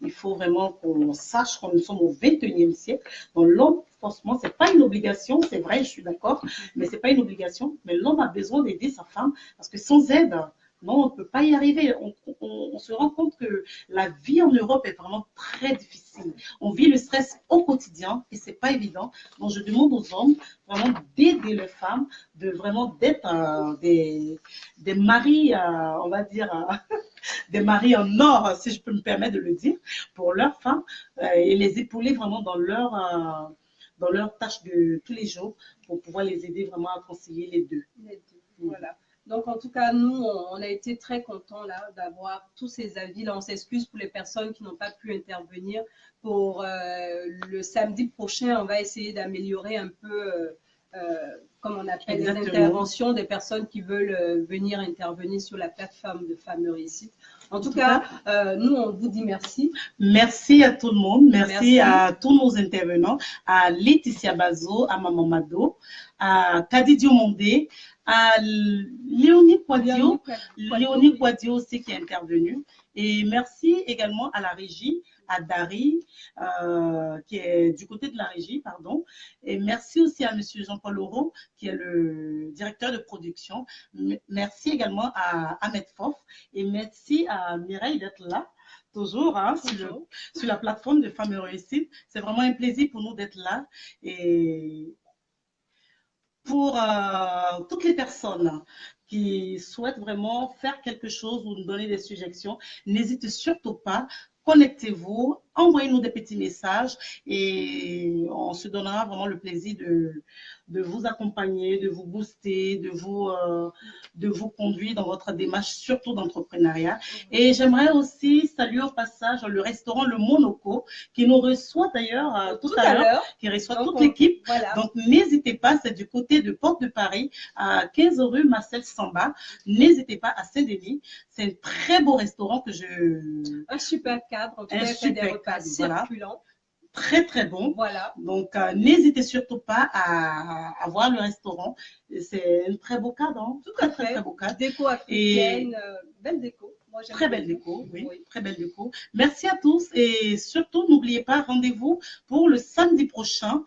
S1: Il faut vraiment qu'on sache que nous sommes au 21e siècle. Donc, l'homme, franchement, ce n'est pas une obligation, c'est vrai, je suis d'accord, mais ce n'est pas une obligation. Mais l'homme a besoin d'aider sa femme parce que sans aide, non, on ne peut pas y arriver. On se rend compte que la vie en Europe est vraiment très difficile. On vit le stress au quotidien et ce n'est pas évident. Donc, je demande aux hommes vraiment d'aider les femmes, de vraiment d'être des maris, on va dire, des maris en or, si je peux me permettre de le dire, pour leurs femmes et les épauler vraiment dans leurs tâches de tous les jours pour pouvoir les aider vraiment à concilier les deux.
S3: Voilà. Donc, en tout cas, nous, on a été très contents là d'avoir tous ces avis. Là, on s'excuse pour les personnes qui n'ont pas pu intervenir. Pour le samedi prochain, on va essayer d'améliorer un peu, comme on appelle, les interventions des personnes qui veulent venir intervenir sur la plateforme de Femmes Réussites. En tout cas, nous, on vous dit merci.
S1: Merci à tout le monde. Merci à tous nos intervenants, à Laetitia Bazo, à Maman Mado, à Kadi Diomondé, à Léonie Quadio aussi qui est intervenu. Et merci également à la régie, à Dari, qui est du côté de la régie, pardon. Et merci aussi à monsieur Jean-Paul Auro, qui est le directeur de production. Merci également à Ahmed Fof et merci à Mireille d'être là. Toujours, hein, sur la plateforme de Femmes et Réussite. C'est vraiment un plaisir pour nous d'être là. Et pour toutes les personnes qui souhaitent vraiment faire quelque chose ou nous donner des suggestions, n'hésitez surtout pas. Connectez-vous, envoyez-nous des petits messages et on se donnera vraiment le plaisir de vous accompagner, de vous booster, de vous conduire dans votre démarche, surtout d'entrepreneuriat. Et j'aimerais aussi saluer au passage le restaurant Le Monoco qui nous reçoit d'ailleurs tout à l'heure, qui reçoit toute l'équipe. Voilà. Donc, n'hésitez pas, c'est du côté de Porte de Paris, à 15 rue Marcel Samba. N'hésitez pas à Saint-Denis. C'est un très beau restaurant que
S3: Un super cadre, en tout cas, fait des repas circulants.
S1: Très, très bon.
S3: Voilà.
S1: Donc, n'hésitez surtout pas à voir le restaurant. C'est un très beau cadre. Hein.
S3: Tout à fait.
S1: Très beau cadre.
S3: Déco africaine, belle déco.
S1: Moi, très belle déco, oui, très belle déco. Merci à tous et surtout, n'oubliez pas, rendez-vous pour le samedi prochain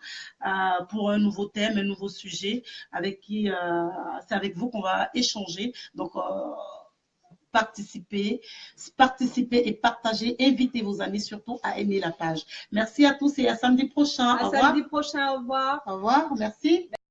S1: pour un nouveau thème, un nouveau sujet avec qui c'est avec vous qu'on va échanger. Donc, participez et partagez. Invitez vos amis surtout à aimer la page. Merci à tous et à samedi prochain.
S3: À samedi prochain, au revoir.
S1: Au revoir, merci.